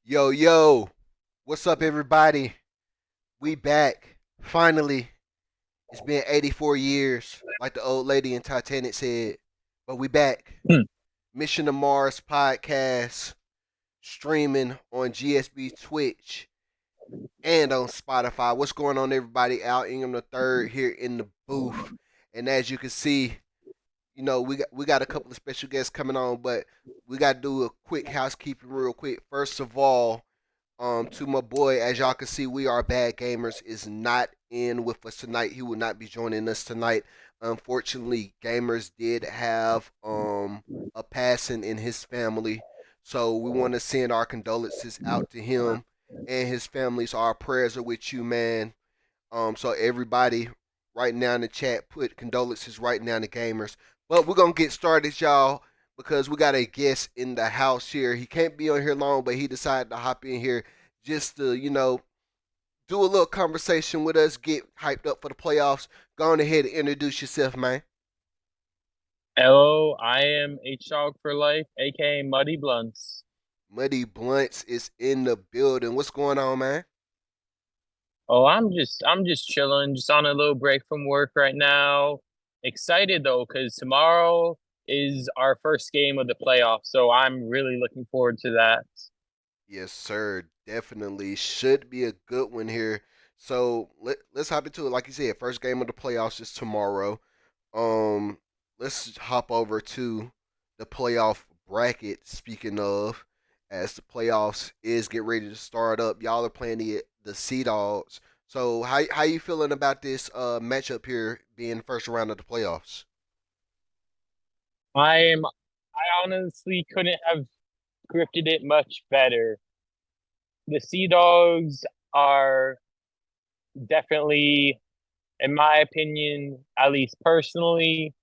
Yo, yo, what's up, everybody? We back. Finally, it's been 84 years, like the old lady in Titanic said, but we back. Hmm. Mission to Mars podcast, streaming on GSB Twitch and on Spotify. What's going on, everybody? Al Ingham the third here in the booth, and as you can see, we got a couple of special guests coming on, but we got to do a quick housekeeping real quick. First of all, to my boy, as y'all can see, we are bad gamers is not in with us tonight. He will not be joining us tonight. Unfortunately, gamers did have a passing in his family, so we want to send our condolences out to him and his family. So our prayers are with you, man. So everybody, right now in the chat, put condolences right now to gamers. But we're gonna get started, y'all, because we got a guest in the house here. He can't be on here long, but he decided to hop in here just to, do a little conversation with us, get hyped up for the playoffs. Go on ahead and introduce yourself, man. Hello, I am H Dog for Life, aka Muddy Blunts. Muddy Blunts is in the building. What's going on, man? Oh, I'm just chilling, just on a little break from work right now. Excited though, because tomorrow is our first game of the playoffs, so I'm really looking forward to that. Yes, sir. Definitely should be a good one here. So let's hop into it. Like you said, first game of the playoffs is tomorrow. Um, let's hop over to the playoff bracket. Speaking of, as the playoffs is get ready to start up, y'all are playing the Sea Dogs. So how you feeling about this matchup here being first round of the playoffs? I honestly couldn't have scripted it much better. The Sea Dogs are definitely, in my opinion, at least personally,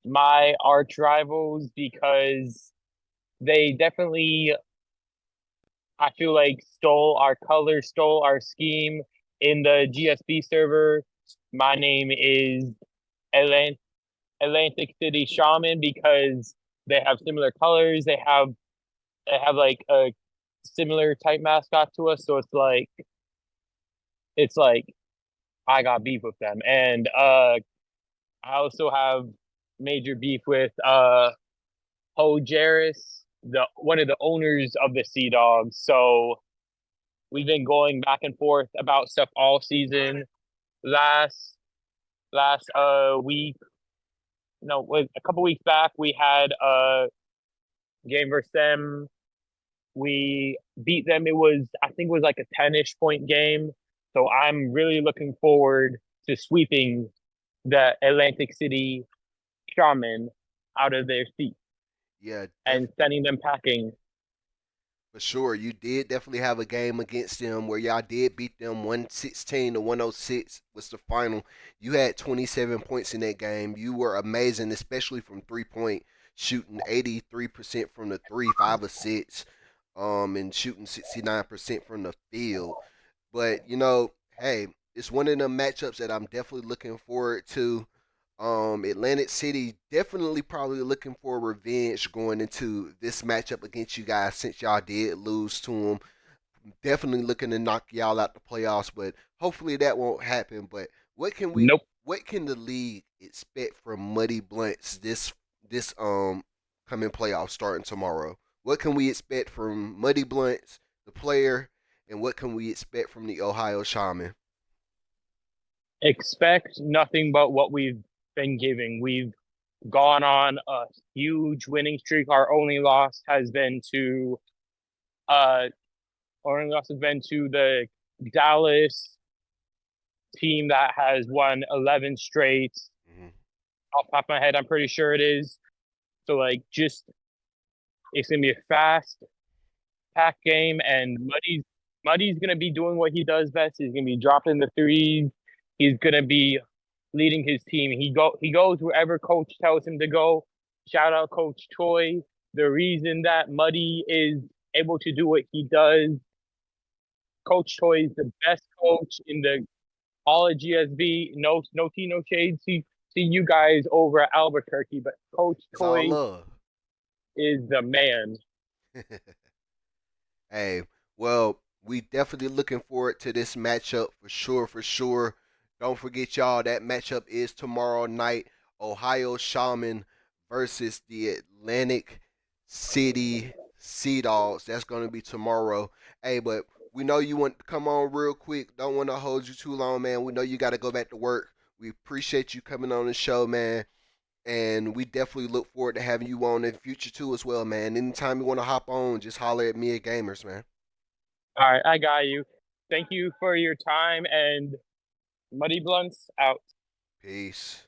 my arch rivals because they definitely, I feel like, stole our color, stole our scheme in the GSP server. My name is Atlant- Atlantic City Shaman because they have similar colors. They have like a similar type mascot to us, so it's like I got beef with them, and I also have major beef with Ho Jarris, the one of the owners of the Sea Dogs. So we've been going back and forth about stuff all season. Last week, no, a couple weeks back, we had a game versus them. We beat them. I think it was like a 10-ish point game. So I'm really looking forward to sweeping the Atlantic City Shaman out of their seat Yeah, and sending them packing. for sure. You did definitely have a game against them where y'all did beat them 116 to 106 was the final. You had 27 points in that game. You were amazing, especially from 3 point shooting 83% from the three, 5 of 6, and shooting 69% from the field. But hey, it's one of the matchups that I'm definitely looking forward to. Atlantic City definitely probably looking for revenge going into this matchup against you guys since y'all did lose to them. Definitely looking to knock y'all out the playoffs, but hopefully that won't happen. But what can we? Nope. What can the league expect from Muddy Blunts this coming playoff starting tomorrow? What can we expect from Muddy Blunts, the player, and what can we expect from the Ohio Shaman? Expect nothing but what we've been giving. We've gone on a huge winning streak. Uh our only loss has been to the Dallas team that has won 11 straight. Mm-hmm. Off the top of my head, I'm pretty sure it is. So like just it's gonna be a fast pack game, and Muddy's gonna be doing what he does best. He's gonna be dropping the threes. He's gonna be leading his team. He goes wherever coach tells him to go. Shout out Coach Choi. The reason that Muddy is able to do what he does, Coach Choi is the best coach in the all of GSB. No tea, no shade. See you guys over at Albuquerque, but Coach It's all Choi love. is the man. Hey, Well, we definitely looking forward to this matchup for sure, for sure. Don't forget, y'all, that matchup is tomorrow night. Ohio Shaman versus the Atlantic City Sea Dogs. That's going to be tomorrow. Hey, but we know you want to come on real quick. Don't want to hold you too long, man. We know you got to go back to work. We appreciate you coming on the show, man. And we definitely look forward to having you on in the future too as well, man. Anytime you want to hop on, just holler at me at Gamers, man. All right, I got you. Thank you for your time and Muddy Blunts out. Peace.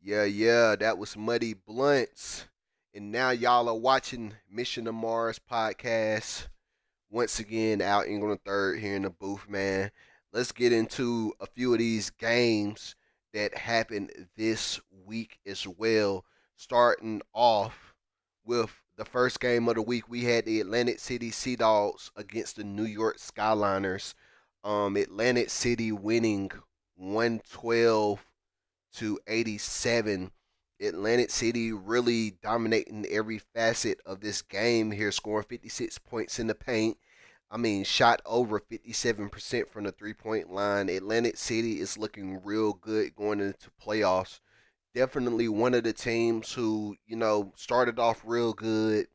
Yeah, yeah, that was Muddy Blunts. And now y'all are watching Mission to Mars podcast. Once again, out England third here in the booth, man. Let's get into a few of these games that happened this week as well. Starting off with the first game of the week, we had the Atlantic City Sea Dogs against the New York Skyliners. Atlantic City winning 112 to 87. Atlantic City really dominating every facet of this game here, scoring 56 points in the paint. I mean, shot over 57% from the 3-point line. Atlantic City is looking real good going into playoffs. Definitely one of the teams who, started off real good.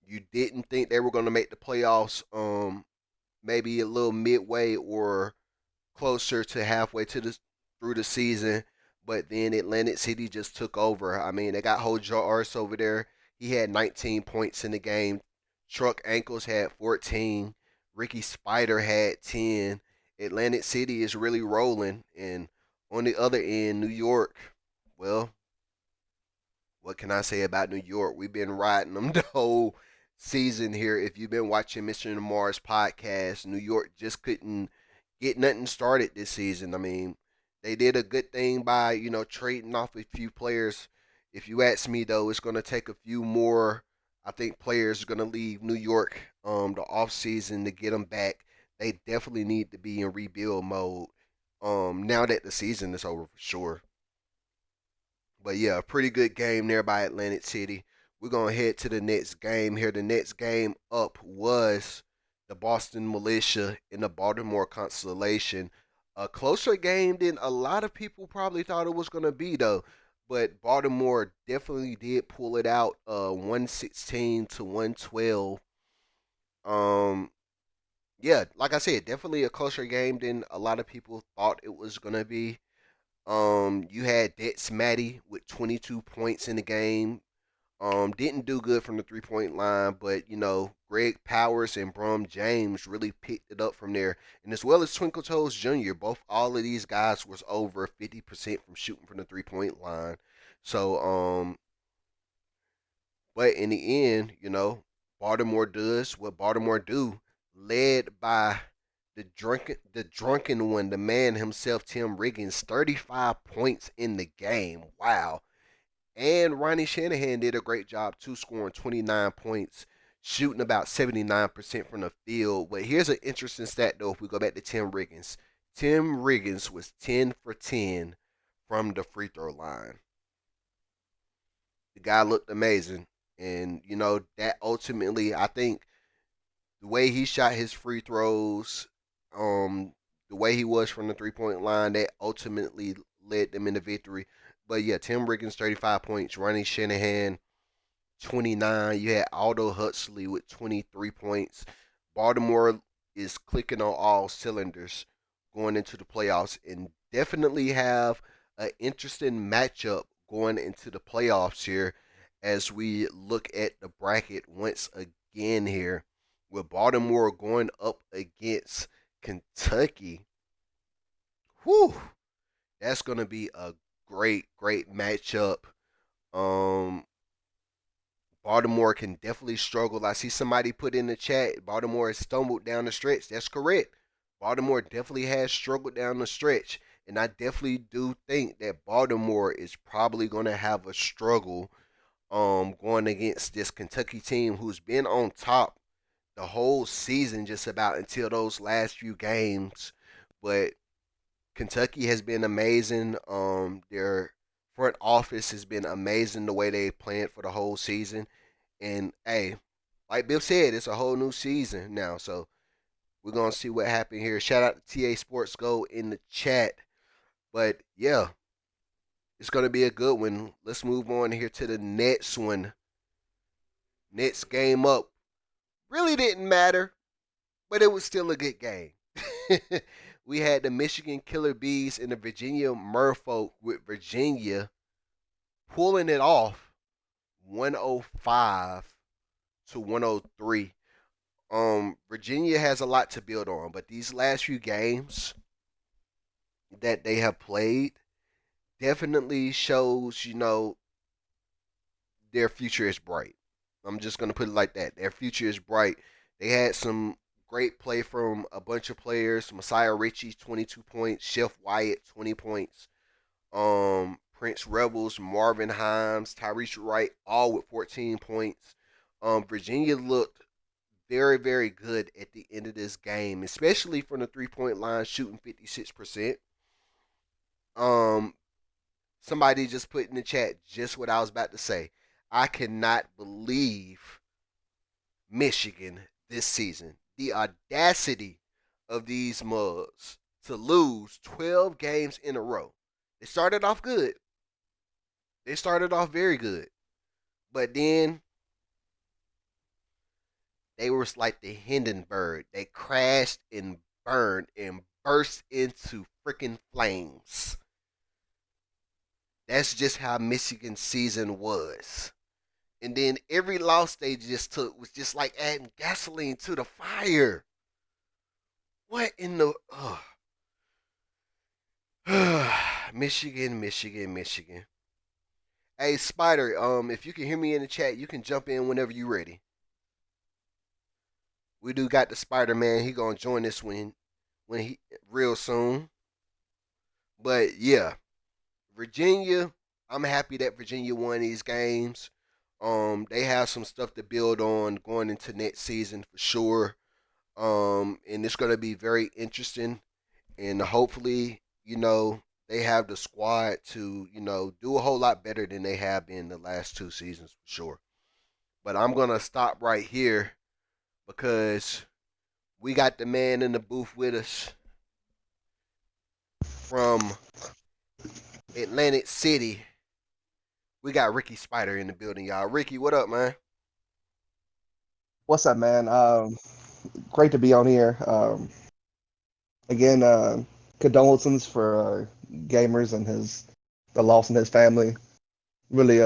You didn't think they were going to make the playoffs, maybe a little midway or closer to halfway to the through the season, but then Atlantic City just took over. I mean, they got Hojars over there. He had 19 points in the game. Truck Ankles had 14. Ricky Spider had 10. Atlantic City is really rolling, and on the other end, New York. Well, what can I say about New York? We've been riding them the whole season here. If you've been watching Mission to Mars podcast, New York just couldn't get nothing started this season. I mean, they did a good thing by, trading off a few players. If you ask me though, it's gonna take a few more. I think players are gonna leave New York the off season to get them back. They definitely need to be in rebuild mode. Now that the season is over for sure. But yeah, a pretty good game there by Atlantic City. We're gonna head to the next game here. The next game up was the Boston Militia and the Baltimore Constellation. A closer game than a lot of people probably thought it was gonna be though. But Baltimore definitely did pull it out, 116 to 112. Um, yeah, like I said, definitely a closer game than a lot of people thought it was gonna be. You had Dex Matty with 22 points in the game. Didn't do good from the 3-point line, but Greg Powers and Brum James really picked it up from there, and as well as Twinkle Toes Jr. Both all of these guys was over 50% from shooting from the 3-point line. So, but in the end, Baltimore does what Baltimore do, led by the drunken one, the man himself, Tim Riggins, 35 points in the game. Wow. And Ronnie Shanahan did a great job too, scoring 29 points, shooting about 79% from the field. But here's an interesting stat though, if we go back to Tim Riggins. Tim Riggins was 10 for 10 from the free throw line. The guy looked amazing. And, that ultimately, I think the way he shot his free throws, the way he was from the 3-point line, that ultimately led them in the victory. But yeah, Tim Riggins 35 points, Ronnie Shanahan 29. You had Aldo Huxley with 23 points. Baltimore is clicking on all cylinders going into the playoffs and definitely have an interesting matchup going into the playoffs here as we look at the bracket once again here with Baltimore going up against Kentucky. Whew, that's going to be a great, great matchup. Um, Baltimore can definitely struggle. I see somebody put in the chat, Baltimore has stumbled down the stretch. That's correct. Baltimore definitely has struggled down the stretch. And I definitely do think that Baltimore is probably going to have a struggle going against this Kentucky team who's been on top the whole season just about until those last few games. But Kentucky has been amazing. Their front office has been amazing the way they planned for the whole season. And hey, like Bill said, it's a whole new season now. So we're gonna see what happened here. Shout out to TA Sports Go in the chat. But yeah, it's gonna be a good one. Let's move on here to the next one. Next game up really didn't matter, but it was still a good game. We had the Michigan Killer Bees and the Virginia Merfolk with Virginia pulling it off 105 to 103. Virginia has a lot to build on, but these last few games that they have played definitely shows, their future is bright. I'm just gonna put it like that. Their future is bright. They had some great play from a bunch of players. Messiah Ritchie, 22 points. Chef Wyatt, 20 points. Prince Rebels, Marvin Himes, Tyrese Wright, all with 14 points. Virginia looked very, very good at the end of this game, especially from the 3-point line, shooting 56%. Um, Somebody just put in the chat just what I was about to say. I cannot believe Michigan this season. The audacity of these mugs to lose 12 games in a row. They started off good. They started off very good. But then they were like the Hindenburg. They crashed and burned and burst into freaking flames. That's just how Michigan's season was. And then every loss they just took was just like adding gasoline to the fire. What in the Michigan, Michigan, Michigan. Hey Spider, if you can hear me in the chat, you can jump in whenever you're ready. We do got the Spider Man. He gonna join us when he real soon. But yeah, Virginia. I'm happy that Virginia won these games. They have some stuff to build on going into next season for sure. And it's gonna be very interesting. And hopefully, they have the squad to, do a whole lot better than they have been the last two seasons for sure. But I'm gonna stop right here because we got the man in the booth with us from Atlantic City. We got Ricky Spider in the building, y'all. Ricky, what up, man? What's up, man? Great to be on here. Again, condolences for Gamers and the loss in his family. Really,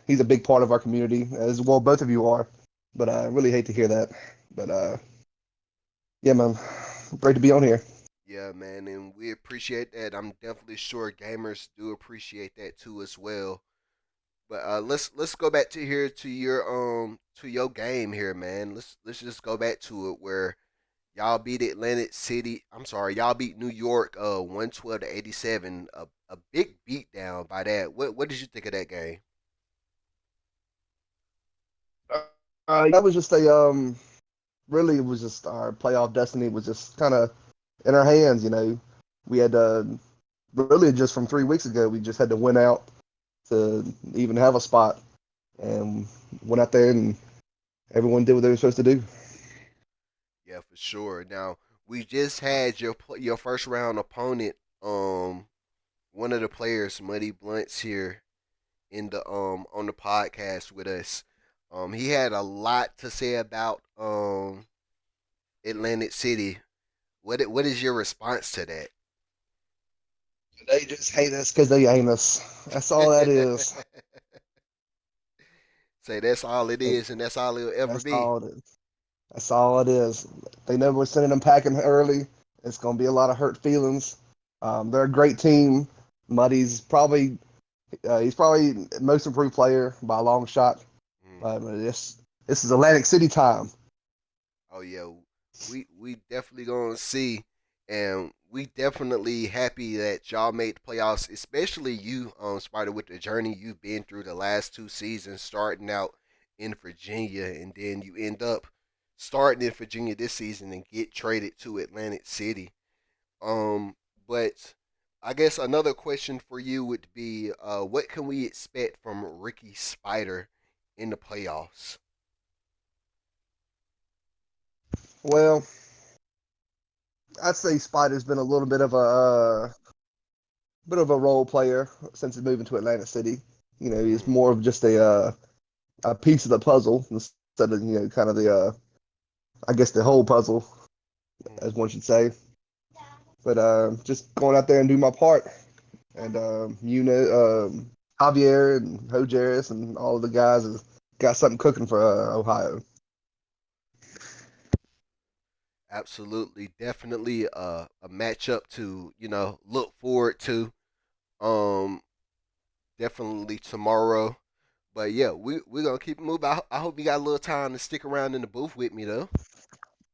he's a big part of our community, as well both of you are. But I really hate to hear that. But yeah, man, great to be on here. Yeah, man, and we appreciate that. I'm definitely sure gamers do appreciate that too as well. But let's go back to here to your game here, man. Let's just go back to it where y'all beat Atlantic City. I'm sorry, y'all beat New York 112 to 87. A big beat down by that. What did you think of that game? That was just a really it was just our playoff destiny was just kind of in our hands. We had really just from 3 weeks ago we just had to win out to even have a spot, and went out there and everyone did what they were supposed to do. Yeah, for sure. Now we just had your first round opponent, one of the players, Muddy Blunts here in the on the podcast with us. He had a lot to say about Atlantic City. What is your response to that? They just hate us because they ain't us. That's all that is. Say that's all it is, and that's all it'll ever That's be. all it is. That's all it is. They know we're sending them packing early. It's going to be a lot of hurt feelings. They're a great team. Muddy's probably he's probably most improved player by a long shot. Mm. But this is Atlantic City time. Oh yeah, we definitely gonna see, and we definitely happy that y'all made the playoffs, especially you, Spider, with the journey you've been through the last two seasons, starting out in Virginia, and then you end up starting in Virginia this season and get traded to Atlantic City. But I guess another question for you would be, what can we expect from Ricky Spider in the playoffs? Well, I'd say Spider's been a little bit of a role player since he's moving to Atlantic City. You know, he's Mm. more of just a piece of the puzzle instead of kind of the I guess the whole puzzle, as one should say. But just going out there and do my part, and Javier and Hojaris and all of the guys have got something cooking for Ohio. Absolutely, definitely a matchup to look forward to. Um, definitely tomorrow. But yeah, we're gonna keep it moving. I hope you got a little time to stick around in the booth with me though.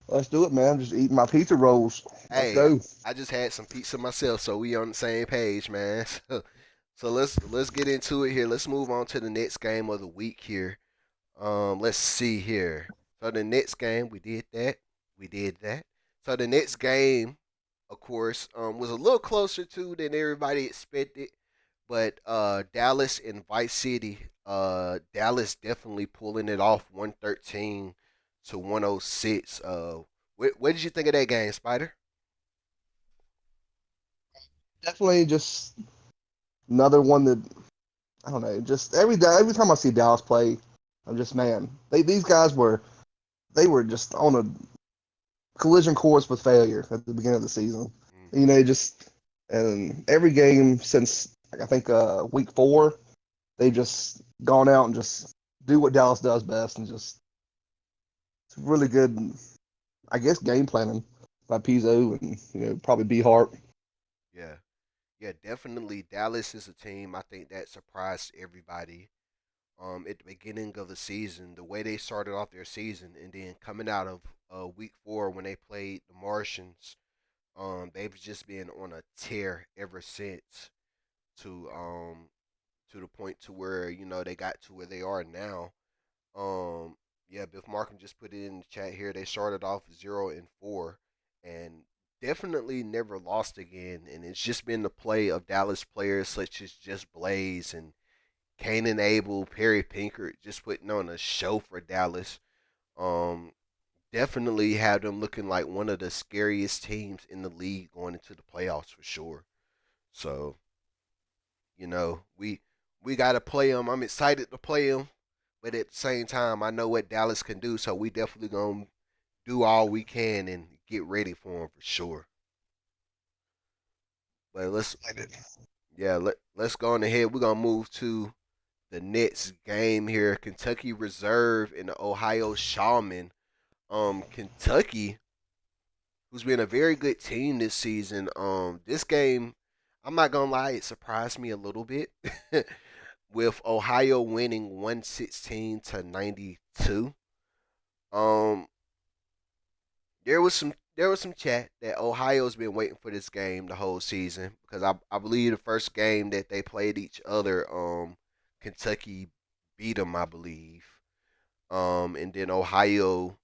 Let's do it, man. I'm just eating my pizza rolls. Let's Hey, go. I just had some pizza myself, so we on the same page, man. So let's get into it here. Let's move on to the next game of the week here. Let's see here. So the next game, we did that. We did that. So the next game, of course, was a little closer to than everybody expected. But Dallas and Vice City, Dallas definitely pulling it off 113 to 106. What did you think of that game, Spider? Definitely just another one that I don't know. Just every day, every time I see Dallas play, I'm just man. These guys they were just on a collision course with failure at the beginning of the season. You know, just and every game since I think week 4, they just gone out and just do what Dallas does best and just it's really good. I guess game planning by Pizzo and probably B Hart. Yeah, yeah, definitely. Dallas is a team I think that surprised everybody. At the beginning of the season, the way they started off their season, and then coming out of week 4 when they played the Martians, they've just been on a tear ever since. To to the point to where they got to where they are now. Yeah, Biff Markham just put it in the chat here. They started off 0-4, and definitely never lost again. And it's just been the play of Dallas players such as Just Blaze and Kanan Abel, Perry Pinkert, just putting on a show for Dallas. Um, definitely have them looking like one of the scariest teams in the league going into the playoffs for sure. So we got to play them. I'm excited to play them, but at the same time, I know what Dallas can do. So we definitely gonna do all we can and get ready for them for sure. But let's go on ahead. We're gonna move to the next game here. Kentucky Reserve and the Ohio Shaman. Kentucky, who's been a very good team this season. This game, I'm not gonna lie, it surprised me a little bit. With Ohio winning 116 to 92. Um, there was some chat that Ohio's been waiting for this game the whole season because I believe the first game that they played each other, Kentucky beat them, I believe. And then Ohio,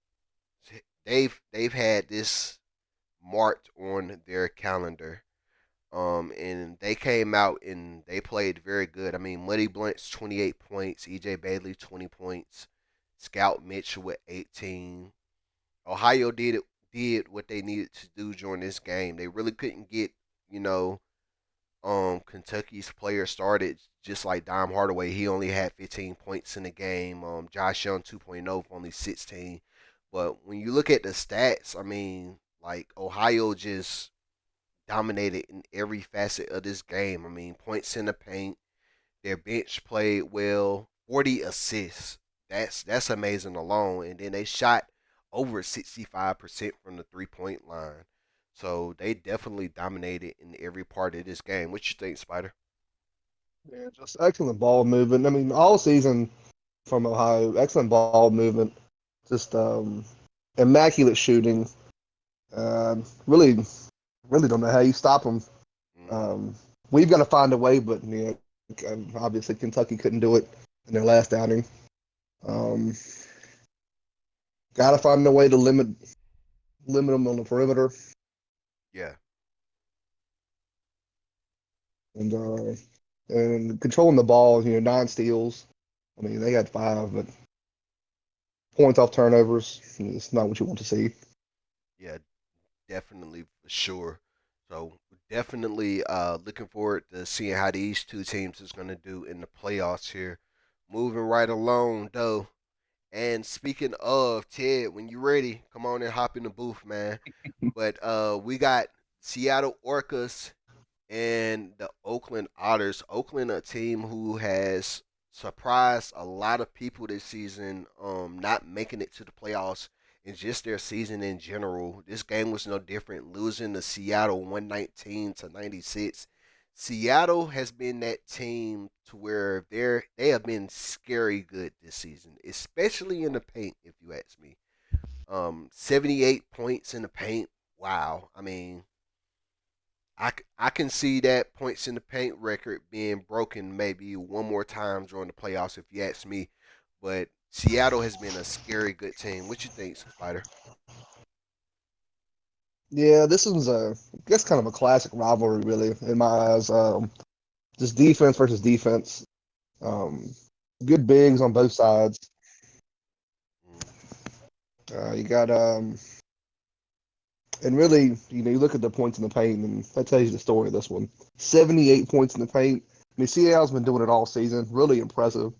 they've had this marked on their calendar. And they came out and they played very good. I mean, Muddy Blunt's 28 points, EJ Bailey 20 points, Scout Mitchell with 18. Ohio did what they needed to do during this game. They really couldn't get, you know, Kentucky's player started just like Dom Hardaway. He only had 15 points in the game. Josh Young 2.0 for only 16. But when you look at the stats, I mean, like Ohio just dominated in every facet of this game. I mean, points in the paint. Their bench played well. 40 assists. That's amazing alone. And then they shot over 65% from the 3-point line. So they definitely dominated in every part of this game. What you think, Spider? Yeah, just excellent ball movement. I mean, all season from Ohio, excellent ball movement, just immaculate shooting. Really, really don't know how you stop them. Mm-hmm. Um, we've got to find a way, but obviously Kentucky couldn't do it in their last outing. Um, got to find a way to limit them on the perimeter Yeah. and controlling the ball. 9 steals. I mean, they got 5, but points off turnovers. It's not what you want to see. Yeah, definitely for sure. So definitely looking forward to seeing how these two teams is gonna do in the playoffs here. Moving right along though. And speaking of Ted, when you're ready, come on and hop in the booth, man. But we got Seattle Orcas and the Oakland Otters. Oakland, a team who has surprised a lot of people this season, not making it to the playoffs and just their season in general. This game was no different, losing to Seattle 119-96. Seattle has been that team to where they have been scary good this season, especially in the paint, if you ask me. 78 points in the paint. Wow. I mean, I can see that points in the paint record being broken maybe one more time during the playoffs if you ask me. But Seattle has been a scary good team. What you think, Spider? Yeah, this was I guess kind of a classic rivalry, really, in my eyes. Just defense versus defense. Um, Good bigs on both sides. Mm, You got and really, you look at the points in the paint, and that tells you the story of this one. 78 points in the paint. I mean, Seattle's been doing it all season. Really impressive.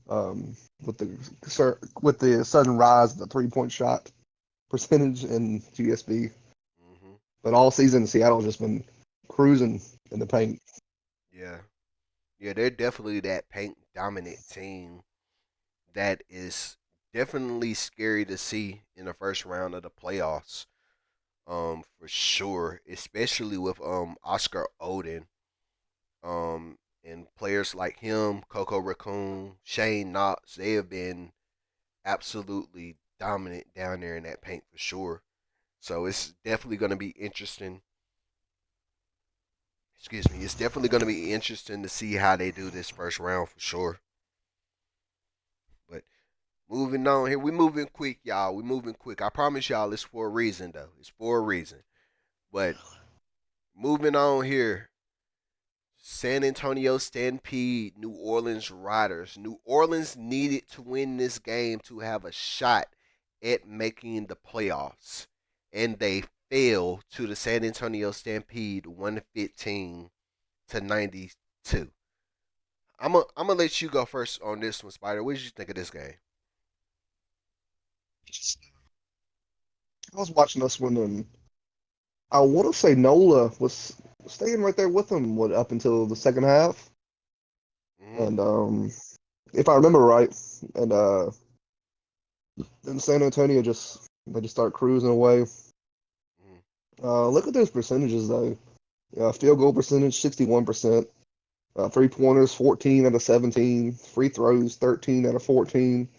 Um, with the sudden rise of the 3-point shot percentage in GSB, hmm but all season Seattle's just been cruising in the paint. Yeah, yeah, they're definitely that paint dominant team that is definitely scary to see in the first round of the playoffs. For sure, especially with Oscar Oden. And players like him, Coco Raccoon, Shane Knox, they have been absolutely dominant down there in that paint for sure. So it's definitely going to be interesting. Excuse me. It's definitely going to be interesting to see how they do this first round for sure. But moving on here, we moving quick, y'all. We moving quick. I promise y'all, it's for a reason though. It's for a reason. But moving on here, San Antonio Stampede, New Orleans Riders. New Orleans needed to win this game to have a shot at making the playoffs. And they fell to the San Antonio Stampede 115-92. I'm gonna let you go first on this one, Spider. What did you think of this game? I was watching this one, and I want to say Nola was staying right there with them up until the second half, Mm-hmm. and if I remember right, and then San Antonio just start cruising away. Mm-hmm. Look at those percentages though. Field goal percentage 61%. 3 pointers 14 out of 17. Free throws 13 out of 14.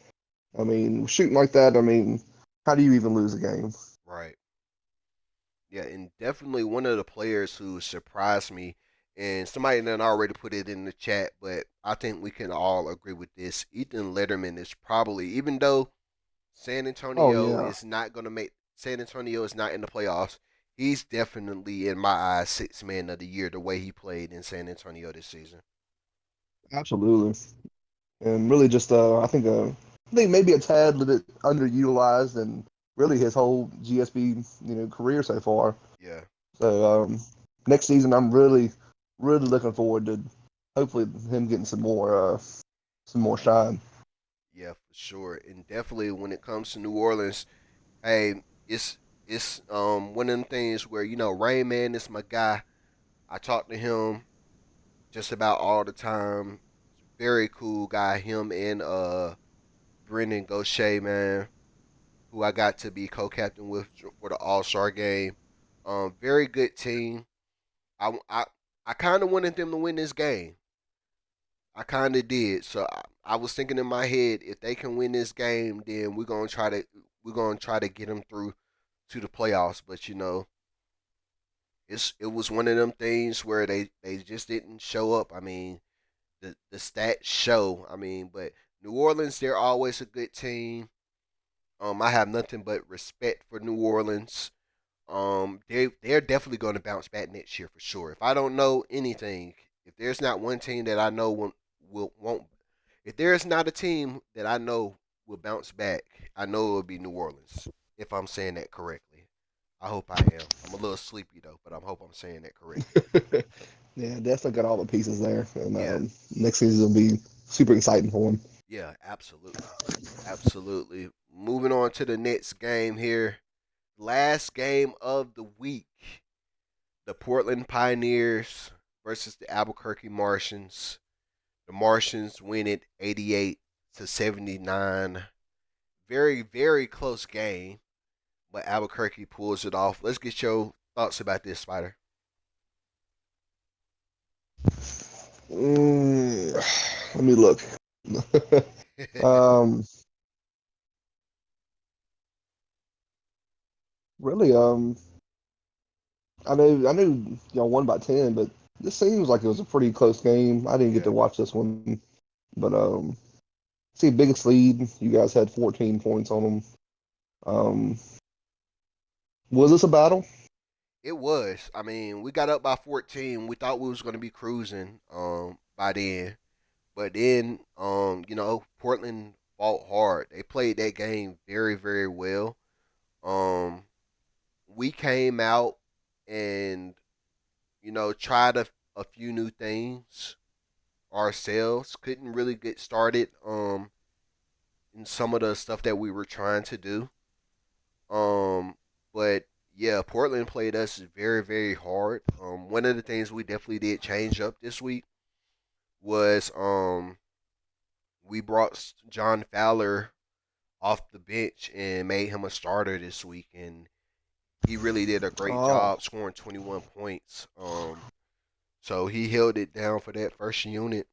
I mean, shooting like that. I mean, how do you even lose a game? Right. Yeah, and definitely one of the players who surprised me, and somebody that already put it in the chat, but I think we can all agree with this. Ethan Letterman is probably, even though San Oh Antonio yeah, is not going to make, San Antonio is not in the playoffs, he's definitely, in my eyes, sixth man of the year, the way he played in San Antonio this season. absolutely. And really just I think maybe a tad little bit underutilized and really his whole GSB career so far. Yeah, So next season I'm really looking forward to hopefully him getting some more shine. yeah, for sure. And definitely when it comes to New Orleans, hey, it's one of them things where, Rain Man is my guy. I talk to him just about all the time. Very cool guy. Him and Brendan Gaucher, man, who I got to be co-captain with for the All Star game. Very good team. I I, I kind of wanted them to win this game. I kind of did. So I was thinking in my head, if they can win this game, then we're gonna try to get them through to the playoffs. But it was one of them things where they just didn't show up. I mean, the stats show. I mean, but New Orleans, they're always a good team. I have nothing but respect for New Orleans. They're definitely going to bounce back next year for sure. If I don't know anything, if there's not one team that I know won't, if there's not a team that I know will bounce back, I know it will be New Orleans. If I'm saying that correctly. I hope I am. I'm a little sleepy though, but I hope I'm saying that correctly. Yeah, definitely got all the pieces there, and Yeah, next season will be super exciting for him. yeah, absolutely, absolutely. Moving on to the next game here, last game of the week: the Portland Pioneers versus the Albuquerque Martians. The Martians win it 88-79. Very, very close game, but Albuquerque pulls it off. Let's get your thoughts about this, Spider. Mm, let me look. um, really, I knew y'all won by 10, but this seems like it was a pretty close game. I didn't get Yeah. to watch this one, but see, biggest lead. You guys had 14 points on them. Um, was this a battle? It was. I mean, we got up by 14. We thought we was going to be cruising by then. But then Portland fought hard. They played that game very, very well. Um we came out and tried a few new things ourselves. Couldn't really get started in some of the stuff that we were trying to do. But yeah, Portland played us very, very hard. One of the things we definitely did change up this week was we brought John Fowler off the bench and made him a starter this week, and he really did a great Oh, job scoring 21 points. So he held it down for that first unit,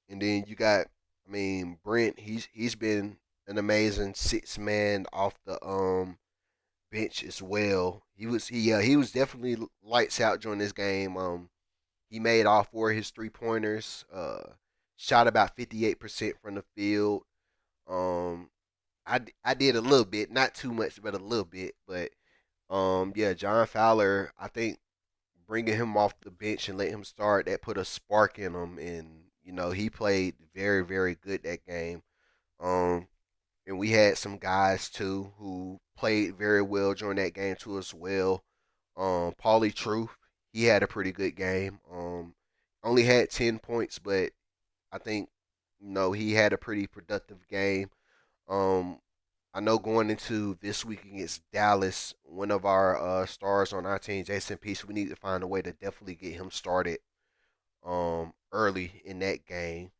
and then you got, I mean, Brent. He's been an amazing 6 man off the bench as well. He was definitely lights out during this game. He made all 4 of his 3 pointers. Shot about 58% from the field. Um, I did a little bit, not too much, but a little bit. But yeah, John Fowler, I think bringing him off the bench and let him start, that put a spark in him, and he played very, very good that game. Um, and we had some guys too who played very well during that game too as well. Paulie Truth, he had a pretty good game. Only had 10 points, but I think he had a pretty productive game. Um, I know going into this week against Dallas, one of our stars on our team, Jason Peace, we need to find a way to definitely get him started early in that game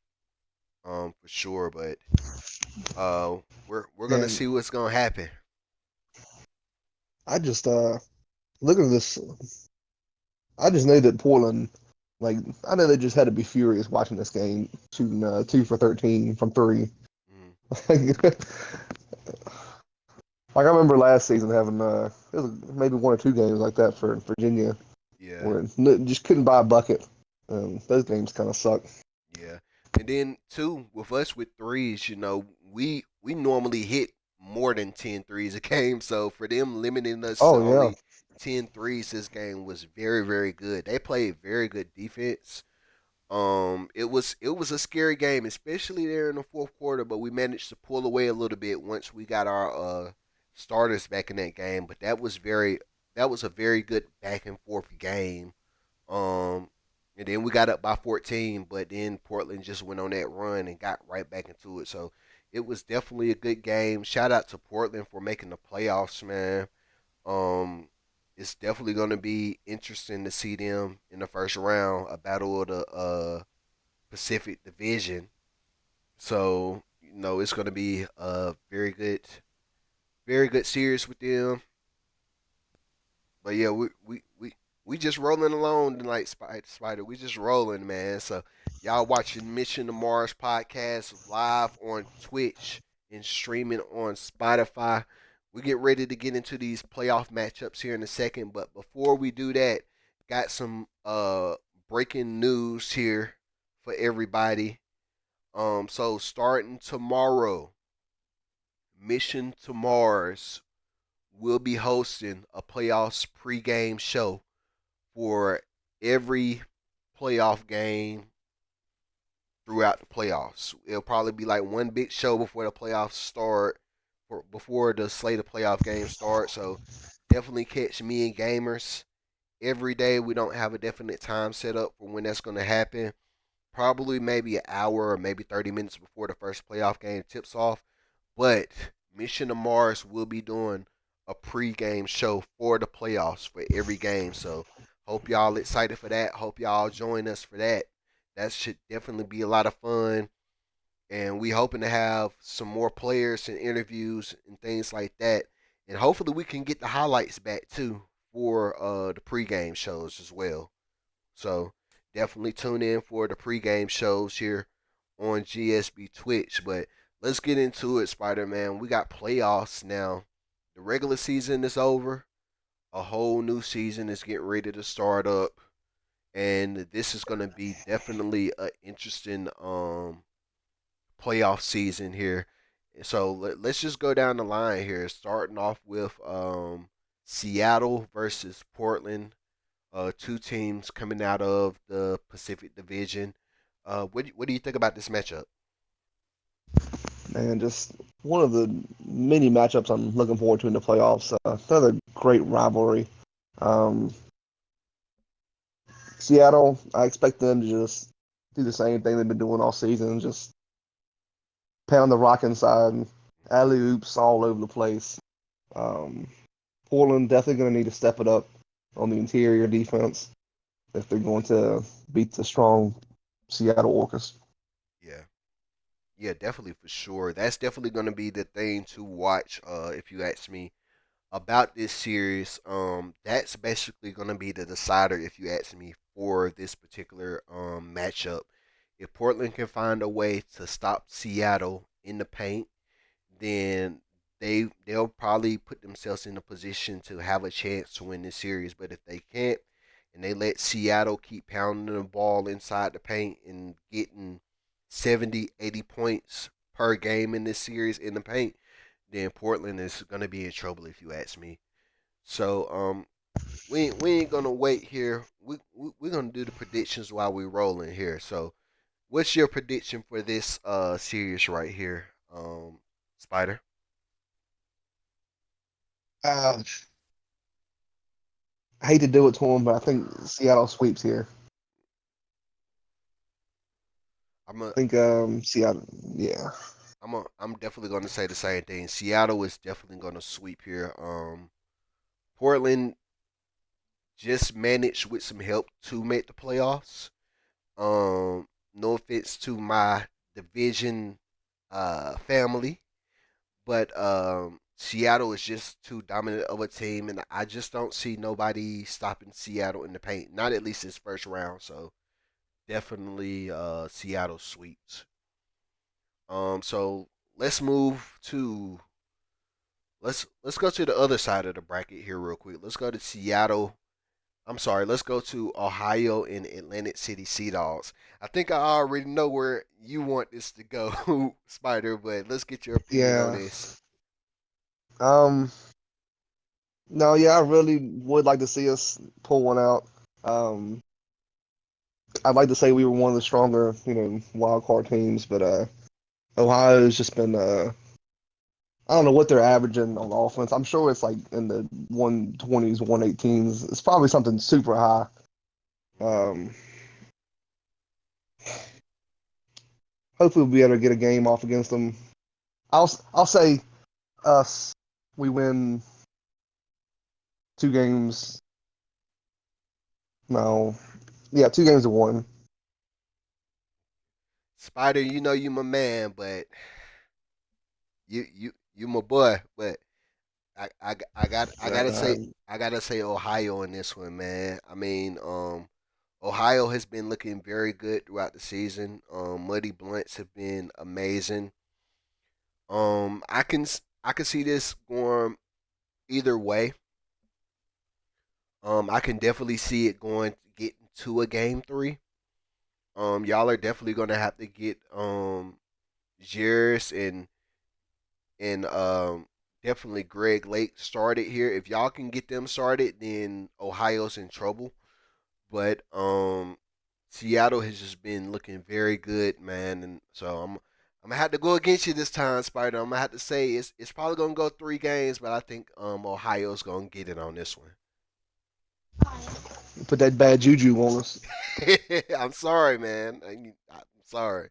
for sure. But we're gonna and see what's gonna happen. I just looking at this. I just knew that Portland, like, I know they just had to be furious watching this game, shooting 2 for 13 from three. Mm, Like I remember last season having it was maybe 1 or 2 games like that for Virginia yeah, where just couldn't buy a bucket. Those games kind of suck. yeah. And then too, with us with threes, we normally hit more than 10 threes a game. So for them limiting us to Oh yeah, only 10 threes this game was very, very good. They played very good defense. It was a scary game, especially there in the fourth quarter, but we managed to pull away a little bit once we got our starters back in that game. But that was a very good back and forth game. Um, and then we got up by 14, but then Portland just went on that run and got right back into it. So it was definitely a good game. Shout out to Portland for making the playoffs, man. Um, it's definitely going to be interesting to see them in the first round, a battle of the Pacific Division. So it's going to be a very good series with them. But yeah, we just rolling along tonight, Spider. We just rolling, man. So y'all watching Mission to Mars podcast live on Twitch and streaming on Spotify. We get ready to get into these playoff matchups here in a second, but before we do that, got some breaking news here for everybody. So starting tomorrow, Mission to Mars will be hosting a playoffs pregame show for every playoff game throughout the playoffs. It'll probably be like one big show before the playoffs start before the slate of playoff games start. So definitely catch me and gamers every day. We don't have a definite time set up for when that's going to happen. Probably maybe an hour or maybe 30 minutes before the first playoff game tips off. But Mission to Mars will be doing a pregame show for the playoffs for every game. So hope y'all excited for that. Hope y'all join us for that. That should definitely be a lot of fun. And we hoping to have some more players and interviews and things like that. And hopefully we can get the highlights back too for the pregame shows as well. So definitely tune in for the pregame shows here on GSB Twitch. But let's get into it, Spider Man. We got playoffs now. The regular season is over. A whole new season is getting ready to start up. And this is gonna be definitely an interesting playoff season here. So let's just go down the line here, starting off with Seattle versus Portland. Two teams coming out of the Pacific Division. What do you think about this matchup? Man, just one of the many matchups I'm looking forward to in the playoffs. Another great rivalry. Um, Seattle, I expect them to just do the same thing they've been doing all season, just pound the rock inside, alley oops all over the place. Um, Portland definitely going to need to step it up on the interior defense if they're going to beat the strong Seattle Orcas. Yeah, yeah, definitely for sure. That's definitely going to be the thing to watch. If you ask me about this series, that's basically going to be the decider. If you ask me for this particular matchup, if Portland can find a way to stop Seattle in the paint, then they'll probably put themselves in a position to have a chance to win this series. But if they can't, and they let Seattle keep pounding the ball inside the paint and getting 70, 80 points per game in this series in the paint, then Portland is going to be in trouble if you ask me. So we ain't gonna wait here. We're gonna do the predictions while we're rolling here. So what's your prediction for this series right here, Spider? Uh, I hate to do it to them, but I think Seattle sweeps here. I'm a I think Seattle, yeah. I'm definitely gonna say the same thing. Seattle is definitely gonna sweep here. Portland just managed with some help to make the playoffs. No offense to my division family, but Seattle is just too dominant of a team, and I just don't see nobody stopping Seattle in the paint. Not at least this first round. So definitely Seattle sweeps. So let's move to let's go to the other side of the bracket here real quick. Let's go to Seattle. I'm sorry. Let's go to Ohio and Atlantic City Sea Dogs. I think I already know where you want this to go, Spider. But let's get your opinion on Yeah. this. Um, no, yeah, I really would like to see us pull one out. Um, I'd like to say we were one of the stronger, wild card teams, but Ohio's just been I don't know what they're averaging on offense. I'm sure it's like in the 120s, 118s. It's probably something super high. Um, Hopefully we'll be able to get a game off against them. I'll say us. We win 2 games. No, yeah, 2 games to one. Spider, you know you my man, but you my boy. But Uh, I gotta say Ohio in this one, man. I mean, Ohio has been looking very good throughout the season. Muddy Blunts have been amazing. I can see this going either way. I can definitely see it going getting to a game three. Y'all are definitely gonna have to get Jairus and definitely Greg Lake started here. If y'all can get them started, then Ohio's in trouble. But Seattle has just been looking very good, man, and so I'm gonna have to go against you this time, Spider. I'm gonna have to say it's probably gonna go 3 games, but I think Ohio's gonna get it on this one. Put that bad juju on us. I'm sorry, man. I'm sorry.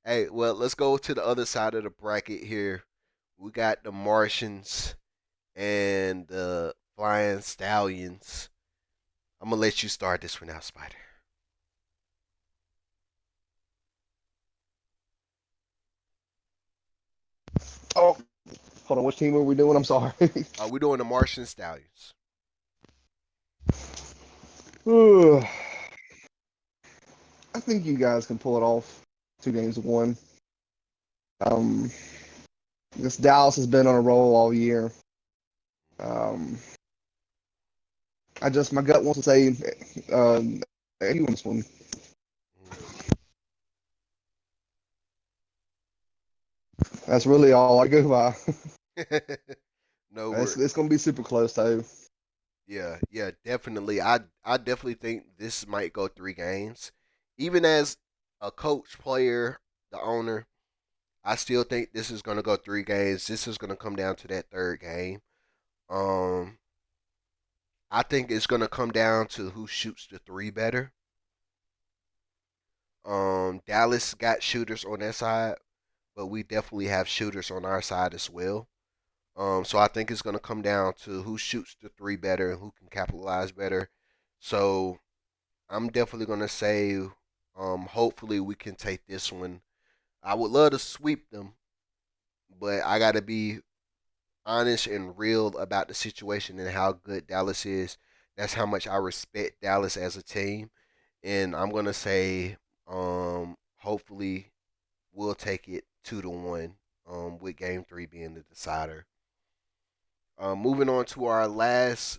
Hey, well, let's go to the other side of the bracket here. We got the Martians and the Flying Stallions. I'm gonna let you start this one out, Spider. Oh, hold on. Which team are we doing? I'm sorry. We're doing the Martian Stallions. I think you guys can pull it off. 2 games to 1. Um, this Dallas has been on a roll all year. Um, my gut wants to say he wins one. That's really all I go by. No, It's going to be super close though. yeah, definitely. I definitely think this might go 3 games. Even as a coach, player, the owner, I still think this is gonna go 3 games. This is gonna come down to that third game. Um, I think it's gonna come down to who shoots the three better. Dallas got shooters on their side, but we definitely have shooters on our side as well. So I think it's gonna come down to who shoots the three better and who can capitalize better. So I'm definitely gonna say, hopefully we can take this one. I would love to sweep them, but I gotta be honest and real about the situation and how good Dallas is. That's how much I respect Dallas as a team, and I'm gonna say, hopefully we'll take it 2-1, with Game 3 being the decider. Moving on to our last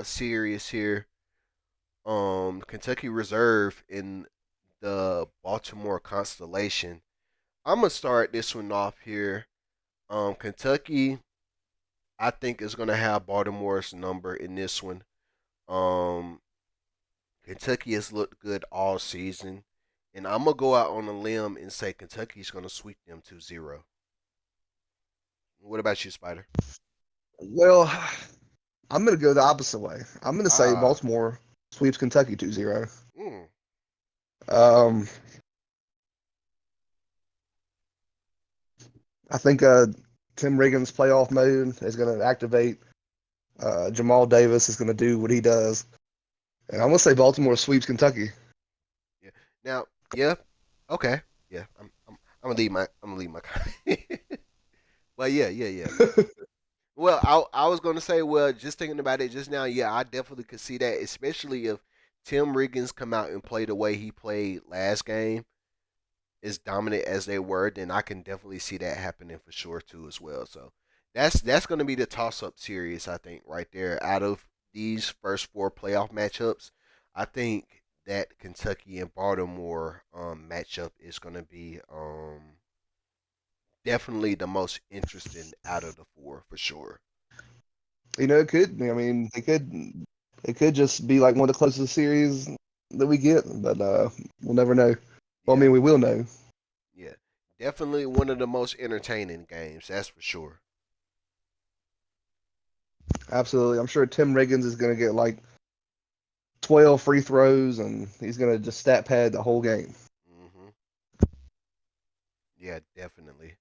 series here, Kentucky Reserve in the Baltimore Constellation. I'm gonna start this one off here. Kentucky, I think is gonna have Baltimore's number in this one. Um, Kentucky has looked good all season, and I'm gonna go out on a limb and say Kentucky's gonna sweep them 2-0. What about you, Spider? Well, I'm going to go the opposite way. I'm going to say Ah, Baltimore sweeps Kentucky 2-0. mm, Um, I think Tim Riggins' playoff mode is going to activate. Jamal Davis is going to do what he does. And I'm going to say Baltimore sweeps Kentucky. yeah. Now, yeah, okay, yeah. I'm gonna leave my comment. But yeah. Well, I was gonna say, well, just thinking about it just now, yeah, I definitely could see that, especially if Tim Riggins come out and play the way he played last game, as dominant as they were, then I can definitely see that happening for sure too as well. So that's gonna be the toss up series, I think, right there. Out of these first 4 playoff matchups, I think that Kentucky and Baltimore matchup is gonna be definitely the most interesting out of the 4 for sure. It could. I mean, it could just be like one of the closest series that we get, but we'll never know. Well, I Yeah, mean, we will know. yeah. Definitely one of the most entertaining games, that's for sure. Absolutely. I'm sure Tim Riggins is going to get like 12 free throws, and he's going to just stat pad the whole game. hmm Yeah, definitely.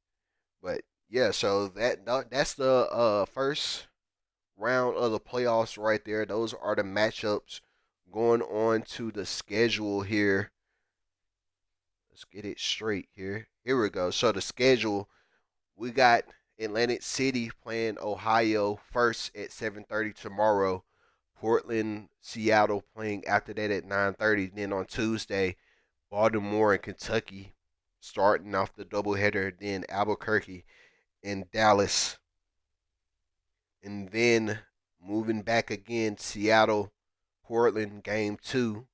But yeah, so that's the first round of the playoffs right there. Those are the matchups going on to the schedule here. Let's get it straight here. Here we go. So the schedule, we got Atlantic City playing Ohio first at 7:30 tomorrow. Portland, Seattle playing after that at 9:30. Then on Tuesday, Baltimore and Kentucky starting off the doubleheader. Then Albuquerque and Dallas, and then moving back again, Seattle, Portland game 2,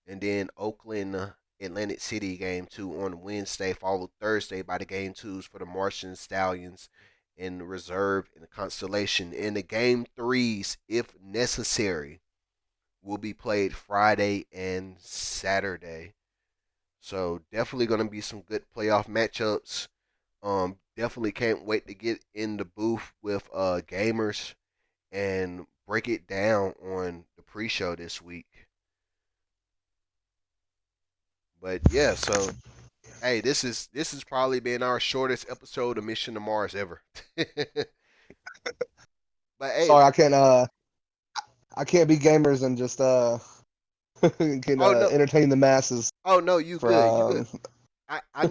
and then Oakland, Atlantic City game 2 on Wednesday, followed Thursday by the game 2s for the Martian Stallions in the Reserve and the Constellation. And the game 3s, if necessary, will be played Friday and Saturday. So definitely going to be some good playoff matchups. Definitely can't wait to get in the booth with gamers and break it down on the pre-show this week. But yeah, so hey, this is probably been our shortest episode of Mission to Mars ever. But hey, Sorry, I can't be gamers and just can oh no, entertain the masses oh no, you for good, you good. I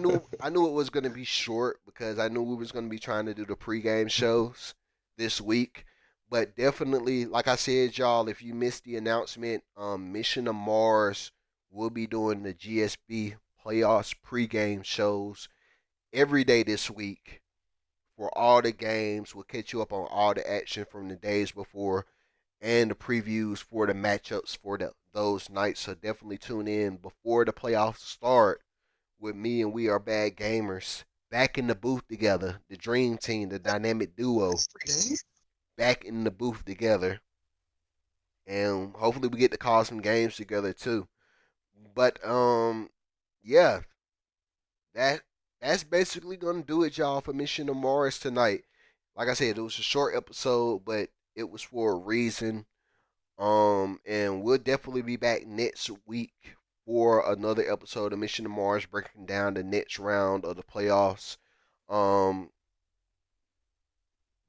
knew it was gonna be short because I knew we was gonna be trying to do the pregame shows this week. But definitely, like I said, y'all, if you missed the announcement, Mission to Mars will be doing the GSB playoffs pregame shows every day this week for all the games. We'll catch you up on all the action from the days before and the previews for the matchups for those nights. So definitely tune in before the playoffs start with me and We Are Bad Gamers back in the booth together. The dream team, the dynamic duo, back in the booth together. And hopefully we get to call some games together too. But yeah, that's basically gonna do it, y'all, for Mission to Mars tonight. Like I said, it was a short episode, but it was for a reason. And we'll definitely be back next week for another episode of Mission to Mars, breaking down the next round of the playoffs.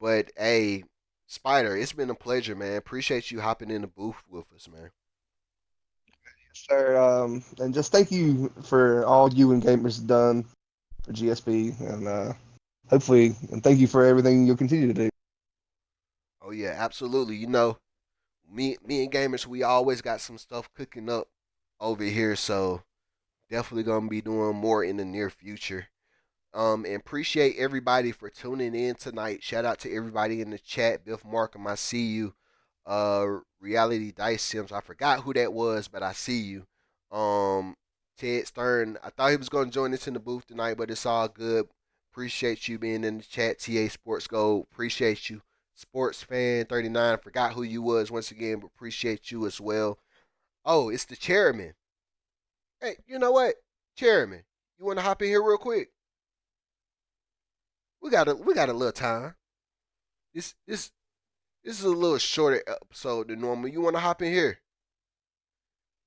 But hey, Spider, it's been a pleasure, man. Appreciate you hopping in the booth with us, man. sir. And just thank you for all you and gamers done for GSB, and hopefully, and thank you for everything you'll continue to do. Oh yeah, absolutely. You know, me and gamers, we always got some stuff cooking up over here, so definitely gonna be doing more in the near future. And appreciate everybody for tuning in tonight. Shout out to everybody in the chat. Biff Markham, I see you. Reality Dice Sims, I forgot who that was, but I see you. Ted Stern, I thought he was going to join us in the booth tonight, but it's all good. Appreciate you being in the chat. TA Sports Gold, appreciate you. Sports Fan 39, forgot who you was once again, but appreciate you as well. Oh, it's the chairman. Hey, you know what? Chairman, you want to hop in here real quick? We got a little time. This is a little shorter episode than normal. You want to hop in here?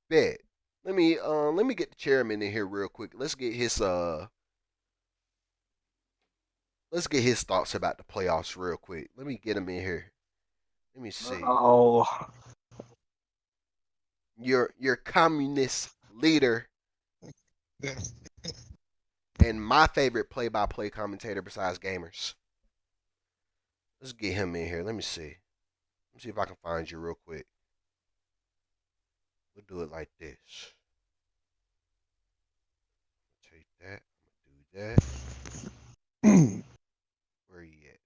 Bet. Let me get the chairman in here real quick. Let's get his thoughts about the playoffs real quick. Let me get him in here. Let me see. Oh, Your communist leader and my favorite play-by-play commentator besides gamers. Let's get him in here. Let me see. Let me see if I can find you real quick. We'll do it like this. Take that. I'm gonna do that. Where you at?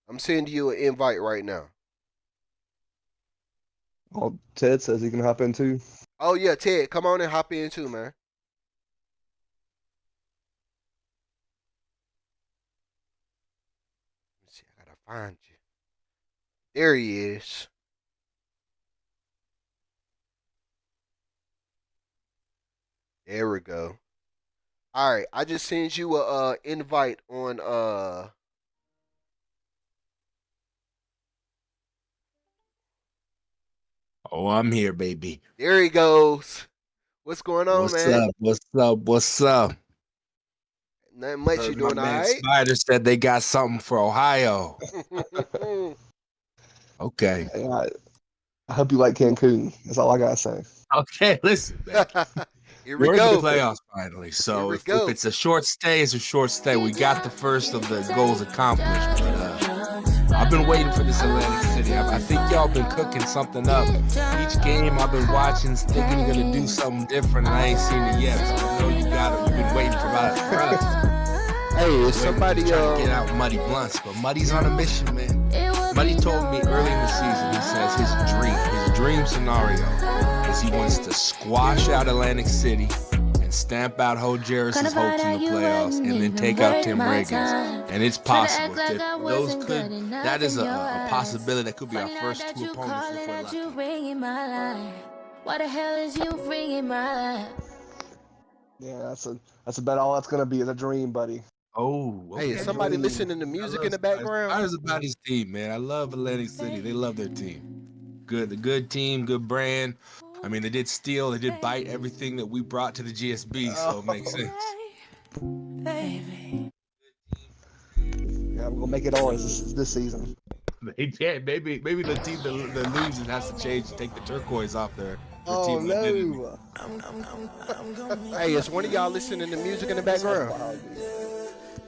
I'm sending you an invite right now. oh, Ted says he can hop in too. Oh yeah, Ted, come on and hop in too, man. Let's see, I gotta find you. There he is. There we go. All right, I just sent you a invite on Oh, I'm here, baby. There he goes. What's going on, What's man? up? What's up? What's up? Nothing much. You Heard doing my all man right? Spider said they got something for Ohio. Okay. Hey, I hope you like Cancun. That's all I gotta say. Okay, listen, man. Here we We're in go. the playoffs finally. Here So we if go. it's a short stay, it's a short stay. We got the first of the goals accomplished. But I've been waiting for this Atlantic City. I think y'all been cooking something up. Each game I've been watching, thinking you're gonna do something different, and I ain't seen it yet. So I know you got it. You've been waiting for us. Hey, is somebody trying to get out Muddy Blunts, but Muddy's on a mission, man. Muddy told me early in the season, he says his dream scenario is he wants to squash out Atlantic City and stamp out Ho Jarris' hopes in the playoffs and then take out Tim Riggins. And it's possible. That is a possibility that could be our first two opponents if we're lucky. What the hell is you bringing my life? Yeah, that's about all that's gonna be is a dream, buddy. Oh, okay. Hey, is somebody Dream. listening to music in the background? Spider's about his team, man. I love Atlantic City. They love their team. Good, the good team, good brand. I mean, they did steal, they did bite everything that we brought to the GSB, so it makes sense. Baby. Yeah, we're gonna make it ours this season. Yeah, maybe the team that loses has to change and take the turquoise off their Oh team identity. no! Hey, is one of y'all listening to music in the background?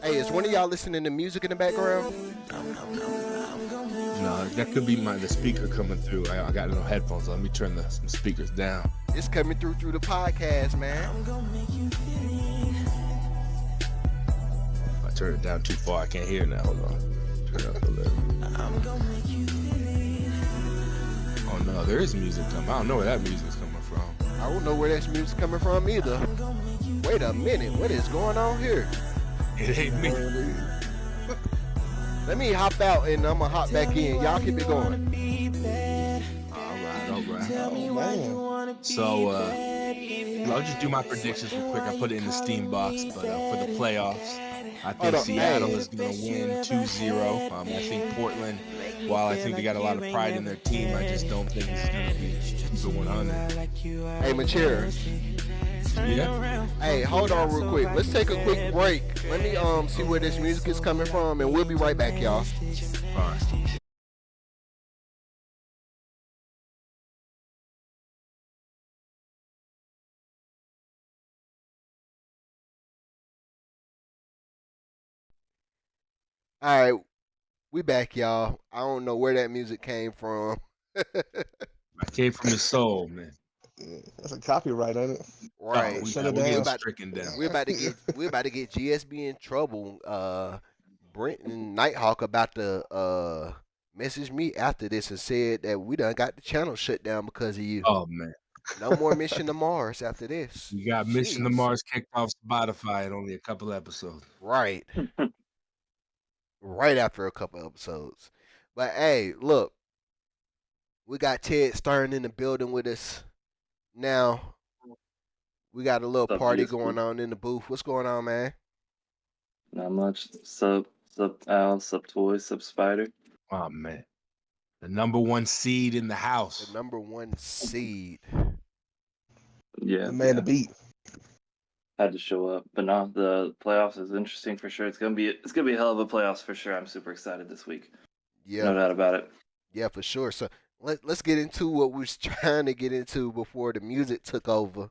Hey, is one of y'all listening to music in the background? No, that could be the speaker coming through. I got no headphones. Let me turn some speakers down. It's coming through the podcast, man. If I turn it down too far, I can't hear now. Hold on. Turn it up a little. Oh no, there is music coming. I don't know where that music's coming from. I don't know where that music's coming from either. Wait a minute, what is going on here? It ain't me. Let me hop out and I'm gonna hop back in. Y'all keep it going. All right. Oh man! So, I'll just do my predictions real quick. I put it in the Steam box, but for the playoffs, I think Seattle is going to win 2-0. I think Portland, while I think they got a lot of pride in their team, I just don't think it's going to be the 100. Hey, Machera. Yeah. Hey, hold on real quick. Let's take a quick break. Let me see where this music is coming from, and we'll be right back, y'all. All right. All right, we back, y'all. I don't know where that music came from. I came from the soul, man. That's a copyright, ain't it? Right. Oh, Shut it we're down. getting stricken down. We're about to get GSB in trouble. Brent and Nighthawk about to message me after this and said that we done got the channel shut down because of you. Oh man, No more Mission to Mars after this. you got Mission to Jeez. Mars kicked off Spotify in only a couple episodes. Right. Right after a couple episodes. But hey, look, we got Ted Stern in the building with us now. We got a little What's up, party GSP? going on in the booth. What's going on, man? Not much. Sup Al, sup Toy, sup Spider. Oh man, the number one seed in the house. The number one seed. Yeah, The man to beat. had to show up. But no, the playoffs is interesting for sure. It's gonna be a hell of a playoffs for sure. I'm super excited this week. Yeah. No doubt about it. Yeah, for sure. So let's get into what we was trying to get into before the music took over.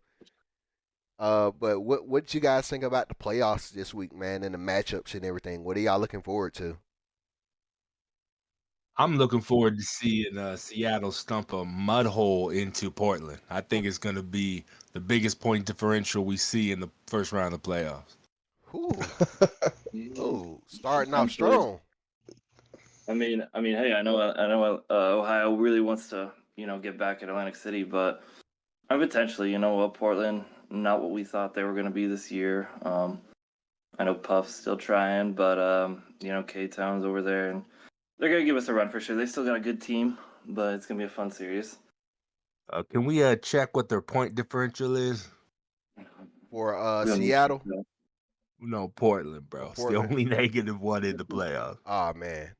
But what you guys think about the playoffs this week, man, and the matchups and everything? What are y'all looking forward to? I'm looking forward to seeing Seattle stump a mud hole into Portland. I think it's going to be the biggest point differential we see in the first round of the playoffs. Ooh, starting I'm off sure. strong. I mean, hey, I know, Ohio really wants to, get back at Atlantic City, but potentially, Portland, not what we thought they were going to be this year. I know Puff's still trying, but K-Town's over there, and they're going to give us a run for sure. They still got a good team, but it's going to be a fun series. Can we check what their point differential is? For We don't need Seattle. to- No, Portland, bro. It's the Portland. only negative one in the playoffs. Oh man.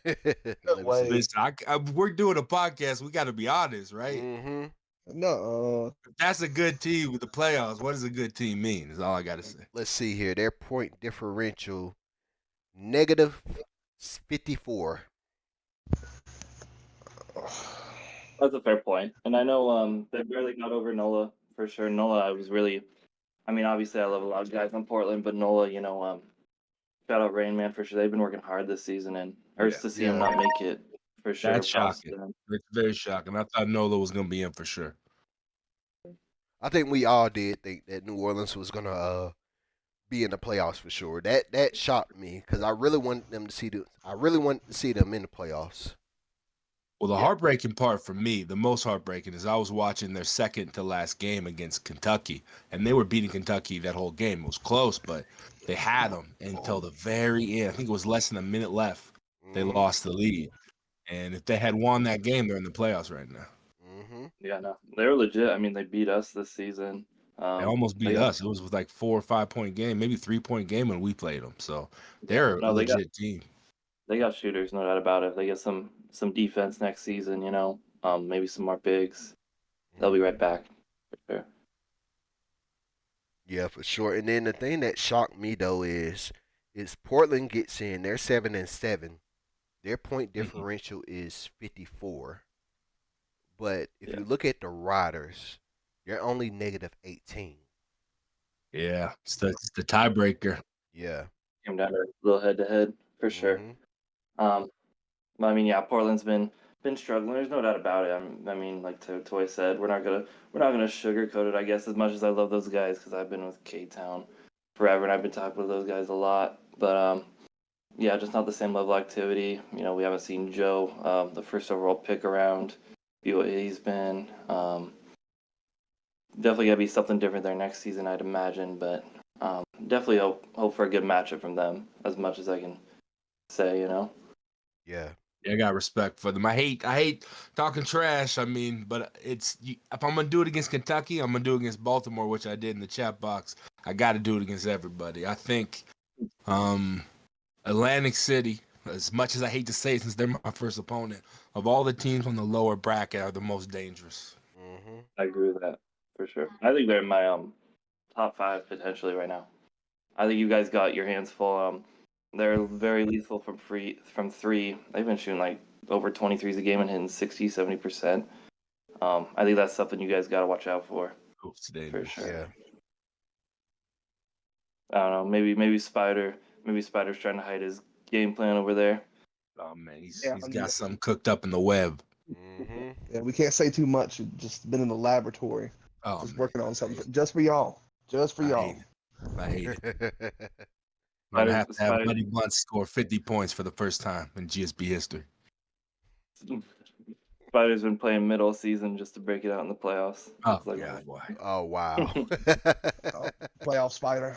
way. Listen, we're doing a podcast. We got to be honest, right? Mm-hmm. No. If that's a good team with the playoffs, what does a good team mean? Is all I got to say. Let's see here. Their point differential negative 54. That's a fair point. And I know they barely got over NOLA for sure. NOLA, obviously I love a lot of guys on Portland, but NOLA, shout out Rain Man for sure. They've been working hard this season, and hurts to see them not make it for sure. That's Props to shocking. them. It's very shocking. I thought Nola was going to be in for sure. I think we all did think that New Orleans was gonna be in the playoffs for sure. That shocked me because I really wanted them to see them in the playoffs. Well, the heartbreaking part for me, the most heartbreaking, is I was watching their second to last game against Kentucky, and they were beating Kentucky that whole game. It was close, but they had them until the very end. I think it was less than a minute left. They lost the lead. And if they had won that game, they're in the playoffs right now. Mm-hmm. Yeah, no, they were legit. I mean, they beat us this season. They almost They beat got, us. It was like 4 or 5 point game, maybe 3 point game when we played them. So yeah, they're a no, legit team. they got shooters, no doubt about it. They get some defense next season. Maybe some more bigs. They'll be right back for sure. Yeah, for sure. And then the thing that shocked me though is Portland gets in. They're 7-7. Their point differential is 54. But if Yeah. you look at the Riders, they're only negative 18. Yeah, it's the tiebreaker. Yeah. Came down to a little head to head for sure. Mhm. But I mean, yeah, Portland's been struggling. There's no doubt about it. I mean, like Toy said, we're not gonna sugarcoat it. I guess as much as I love those guys, because I've been with K Town forever, and I've been talking with those guys a lot. But yeah, just not the same level of activity. We haven't seen Joe, the first overall pick around, be what he's been. Definitely gotta be something different there next season, I'd imagine. But definitely hope for a good matchup from them, as much as I can say. Yeah. I got respect for them. I hate talking trash. I mean, but if I'm gonna do it against Kentucky, I'm gonna do it against Baltimore, which I did in the chat box. I got to do it against everybody. I think Atlantic City, as much as I hate to say it, since they're my first opponent, of all the teams on the lower bracket, are the most dangerous. Mhm. I agree with that for sure. I think they're in my top 5 potentially right now. I think you guys got your hands full. They're very lethal from three. They've been shooting like over 23s a game and hitting 60-70%. I think that's something you guys got to watch out for. For sure. Yeah. I don't know. Maybe Spider's trying to hide his game plan over there. Oh man, he's Yeah, got something cooked up in the web. Mhm. Yeah, we can't say too much. We've just been in the laboratory, Oh, just man. working on something just for y'all. Just for I y'all. hate it. I hate it. I'm Spider- gonna have to have Spider- Buddy Blunt score 50 points for the first time in GSB history. Spider's been playing middle season just to break it out in the playoffs. Oh It's like, God, why? Oh wow. Playoff Spider.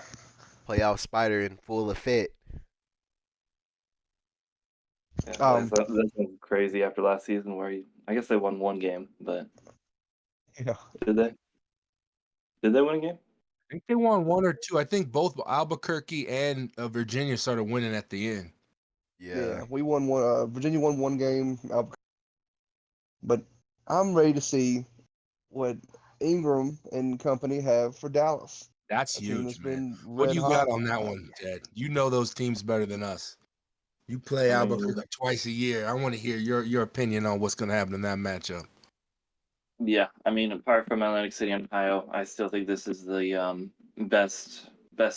Playoff Spider in full effect. yeah, that's been crazy after last season where I guess they won one game, but Yeah. did they? Did they win a game? I think they won 1 or 2. I think both Albuquerque and Virginia started winning at the end. Yeah. We won one. Virginia won one game, but I'm ready to see what Ingram and company have for Dallas. That's A team that's huge, man. been What do red you hot. got on that one, Ted? You know those teams better than us. You play I mean- Albuquerque twice a year. I want to hear your opinion on what's going to happen in that matchup. Yeah, I mean, apart from Atlantic City, Ohio, I still think this is the best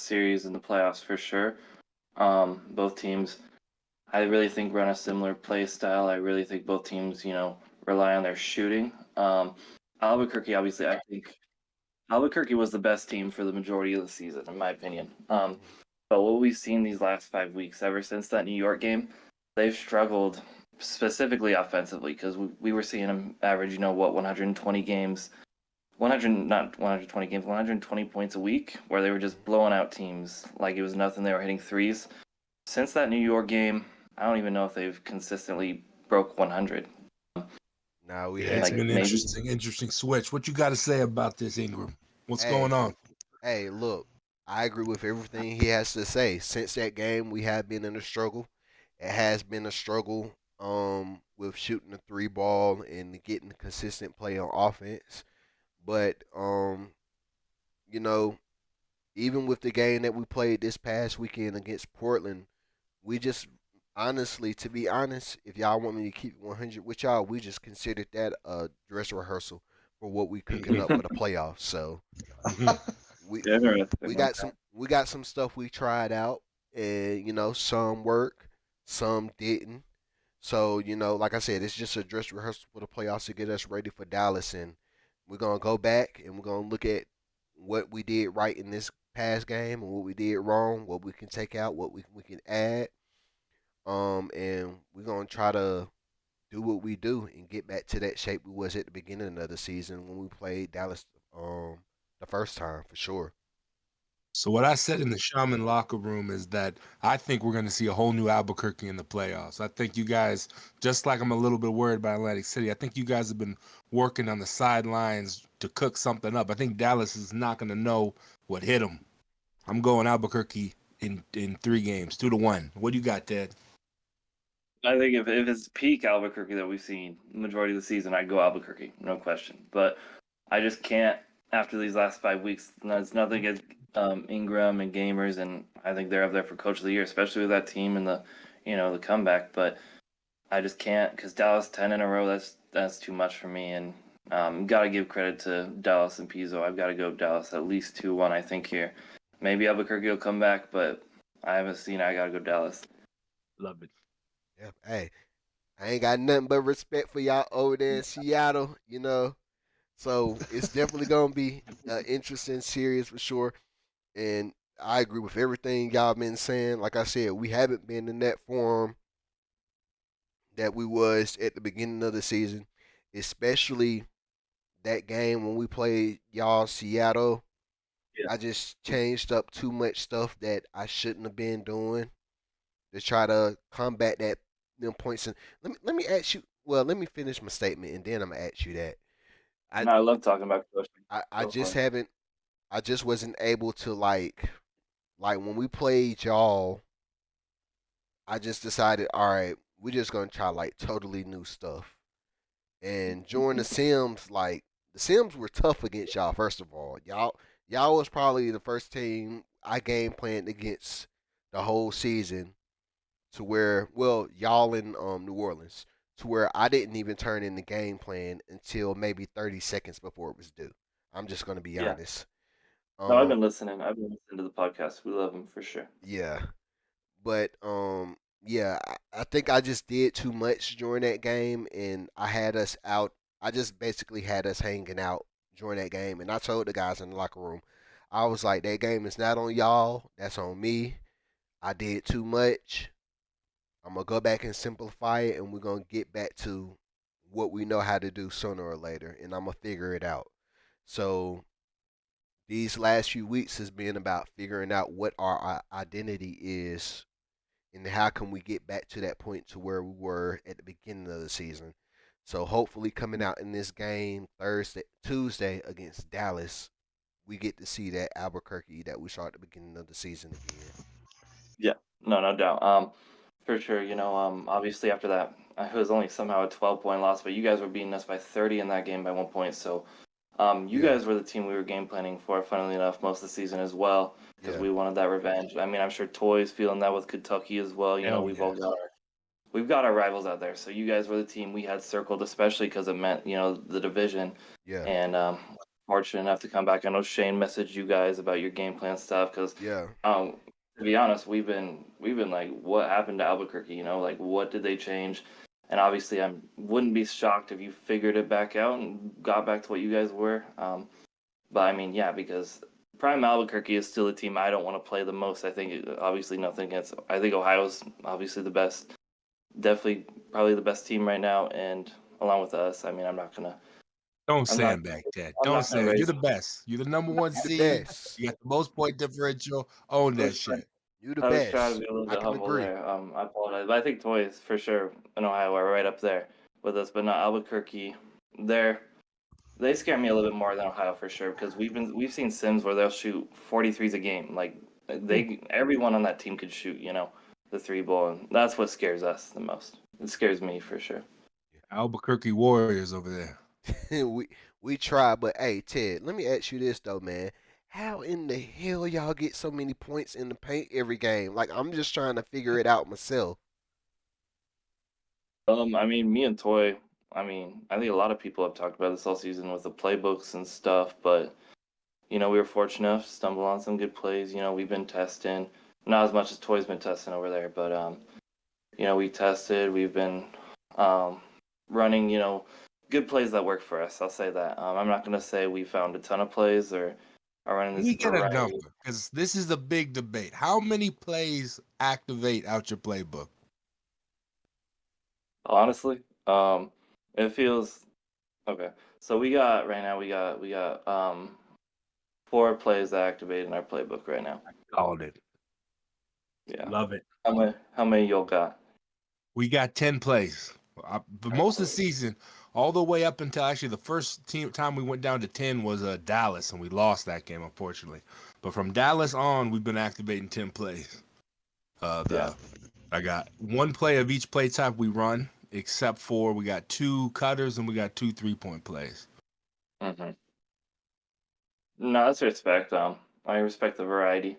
series in the playoffs for sure. Both teams, I really think, run a similar play style. I really think both teams, rely on their shooting. Albuquerque, obviously, I think Albuquerque was the best team for the majority of the season, in my opinion. But what we've seen these last 5 weeks, ever since that New York game, they've struggled specifically offensively because we were seeing them average, 120 games, 120 points a week, where they were just blowing out teams like it was nothing. They were hitting threes. Since that New York game, I don't even know if they've consistently broke 100. Now we Yeah, have it's been an maybe- interesting switch. What you got to say about this, Ingram? What's Hey. going on? Hey, look, I agree with everything he has to say. Since that game, we have been in a struggle. It has been a struggle with shooting the 3 ball and getting consistent play on offense. But even with the game that we played this past weekend against Portland, we just honestly, to be honest, if y'all want me to keep it 100 with y'all, we just considered that a dress rehearsal for what we cooking up for the playoffs. So we got some stuff we tried out, and some work, some didn't. So like I said, it's just a dress rehearsal for the playoffs to get us ready for Dallas, and we're gonna go back and we're gonna look at what we did right in this past game and what we did wrong, what we can take out, what we can add. And we're gonna try to do what we do and get back to that shape we was at the beginning of the season when we played Dallas the first time for sure. So what I said in the Shaman locker room is that I think we're going to see a whole new Albuquerque in the playoffs. I think you guys, just like I'm a little bit worried about Atlantic City, I think you guys have been working on the sidelines to cook something up. I think Dallas is not going to know what hit them. I'm going Albuquerque in 3 games, 2-1. What do you got, Ted? I think if it's peak Albuquerque that we've seen the majority of the season, I'd go Albuquerque, no question. But I just can't after these last 5 weeks. It's nothing against Ingram and Gamers, and I think they're up there for Coach of the Year, especially with that team and the comeback. But I just can't because Dallas 10 in a row. That's too much for me, and got to give credit to Dallas and Pizzo. I've got to go Dallas at least 2-1. I think here. Maybe Albuquerque will come back, but I haven't seen it. I got to go Dallas. Love it. Yeah, hey, I ain't got nothing but respect for y'all over there in Seattle, So it's definitely gonna be an interesting series for sure. And I agree with everything y'all been saying. Like I said, we haven't been in that form that we was at the beginning of the season, especially that game when we played y'all Seattle. Yeah. I just changed up too much stuff that I shouldn't have been doing to try to combat them points. And let me ask you. Well, let me finish my statement, and then I'm gonna ask you that. I love talking about coaching. I Go just for it. haven't. I just wasn't able to like when we played y'all. I just decided, all right, we're just gonna try like totally new stuff. And during the Sims, like the Sims were tough against y'all. First of all, y'all was probably the first team I game planned against the whole season. To where, well, y'all in New Orleans, to where I didn't even turn in the game plan until maybe 30 seconds before it was due. I'm just gonna be Yeah. honest. No, I've been listening. I've been listening to the podcast. We love them for sure. Yeah, but yeah, I think I just did too much during that game, and I had us out. I just basically had us hanging out during that game, and I told the guys in the locker room, I was like, that game is not on y'all. That's on me. I did too much. I'm gonna go back and simplify it, and we're gonna get back to what we know how to do sooner or later, and I'm gonna figure it out. So these last few weeks has been about figuring out what our identity is, and how can we get back to that point to where we were at the beginning of the season. So hopefully, coming out in this game Tuesday against Dallas, we get to see that Albuquerque that we saw at the beginning of the season again. Yeah, no doubt. For sure. Obviously after that, it was only somehow a 12-point loss, but you guys were beating us by 30 in that game by 1 point. So, you Yeah. guys were the team we were game planning for, funnily enough, most of the season as well, because Yeah. we wanted that revenge. I mean, I'm sure Toy's feeling that with Kentucky as well. Hell We've yeah. all got we've got our rivals out there. So you guys were the team we had circled, especially because it meant the division. Yeah. And fortunate enough to come back. I know Shane messaged you guys about your game plan stuff because Yeah. to be honest, we've been like, what happened to Albuquerque? Like, what did they change? And obviously, I wouldn't be shocked if you figured it back out and got back to what you guys were. But I mean, yeah, because Prime Albuquerque is still a team I don't want to play the most. I think, obviously, nothing against. I think Ohio's obviously the best, definitely probably the best team right now, and along with us. I mean, I'm not gonna. Don't I'm not- sandbag, Ted. I'm Don't not gonna sandbag. You're raise. the best. You're the number one You the seed. best. You got the most point differential. Own that shit. You the I was best. trying to be a little I bit can humble agree. there. I apologize, but I think Toys for sure in Ohio are right up there with us, but not Albuquerque. They scare me a little bit more than Ohio for sure because we've seen Sims where they'll shoot 43s a game. Like everyone on that team could shoot, the 3 ball, and that's what scares us the most. It scares me for sure. Albuquerque Warriors over there. we try, but hey, Ted, let me ask you this though, man. How in the hell y'all get so many points in the paint every game? Like, I'm just trying to figure it out myself. I mean, me and Toy. I mean, I think a lot of people have talked about this all season with the playbooks and stuff, but we were fortunate enough to stumble on some good plays. We've been testing, not as much as Toy's been testing over there, but we tested. We've been running, good plays that work for us. I'll say that. I'm not gonna say we found a ton of plays or are running Let this me get a variety. number because this is the big debate. How many plays activate out your playbook? Honestly, it feels okay. So we got right now. We got 4 plays activated in our playbook right now. Called it. Yeah. Love it. How many y'all got? We got 10 plays. For most of the season, all the way up until actually the first time we went down to 10 was Dallas, and we lost that game, unfortunately. But from Dallas on, we've been activating 10 plays. I got 1 play of each play type we run, except for we got 2 cutters and we got 2 3-point plays. Mm-hmm. No, that's respect. I respect the variety.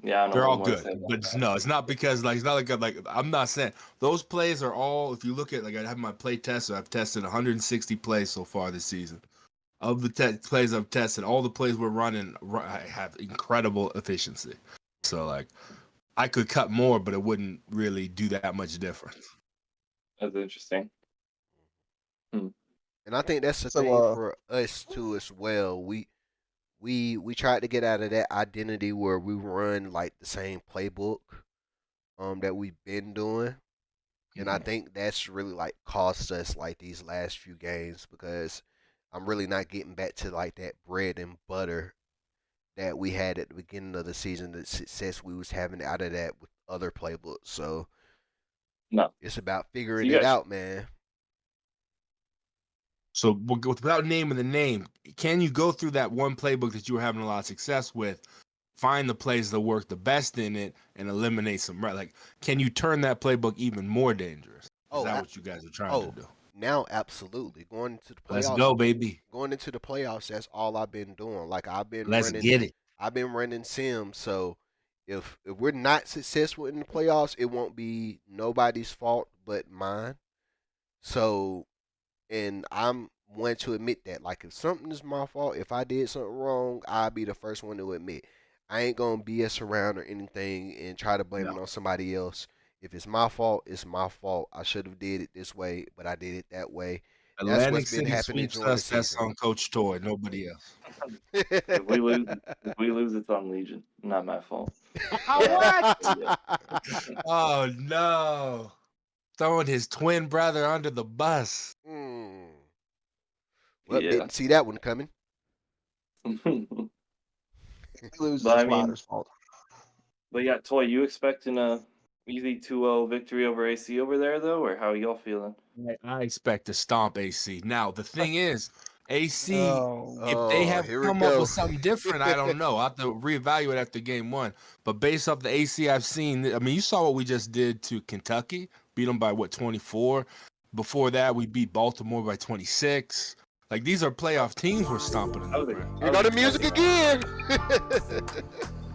Yeah, I don't know They're what all more to good, say about but that. no, it's not because it's not like I'm not saying those plays are all. If you look at I have my play test, so I've tested 160 plays so far this season. Of the plays I've tested, all the plays we're running have incredible efficiency. So I could cut more, but it wouldn't really do that much difference. That's interesting. And I think that's the So, thing for us too as well. We tried to get out of that identity where we run like the same playbook that we've been doing. And I think that's really cost us these last few games, because I'm really not getting back to that bread and butter that we had at the beginning of the season, the success we was having out of that with other playbooks. So No, it's about figuring it out, man. So without naming the name, can you go through that one playbook that you were having a lot of success with, find the plays that work the best in it, and eliminate some? Can you turn that playbook even more dangerous? Is that what you guys are trying to do? Now, absolutely. Going into the playoffs. Let's go, baby. Going into the playoffs, that's all I've been doing. Let's get it. I've been running Sims, so if we're not successful in the playoffs, it won't be nobody's fault but mine. So, and I'm one to admit that. If something is my fault, if I did something wrong, I'll be the first one to admit. I ain't gonna BS around or anything and try to blame it on somebody else. If it's my fault, it's my fault. I should have did it this way, but I did it that way. Atlantic what's been City happening sweeps us. That's on Coach Toy, nobody else. If we lose, it's on Legion. Not my fault. What? Oh no! Throwing his twin brother under the bus. Well, didn't see that one coming. Lose the Spider's fault. But yeah, Toy, you expecting a easy 2-0 victory over AC over there, though, or how are y'all feeling? I expect to stomp AC. Now, the thing is, AC, if they have come up with something different, I don't know. I'll have to reevaluate after game 1. But based off the AC I've seen, I mean, you saw what we just did to Kentucky. Beat them by, 24? Before that, we beat Baltimore by 26. These are playoff teams we're stomping in the ground. You got the music again.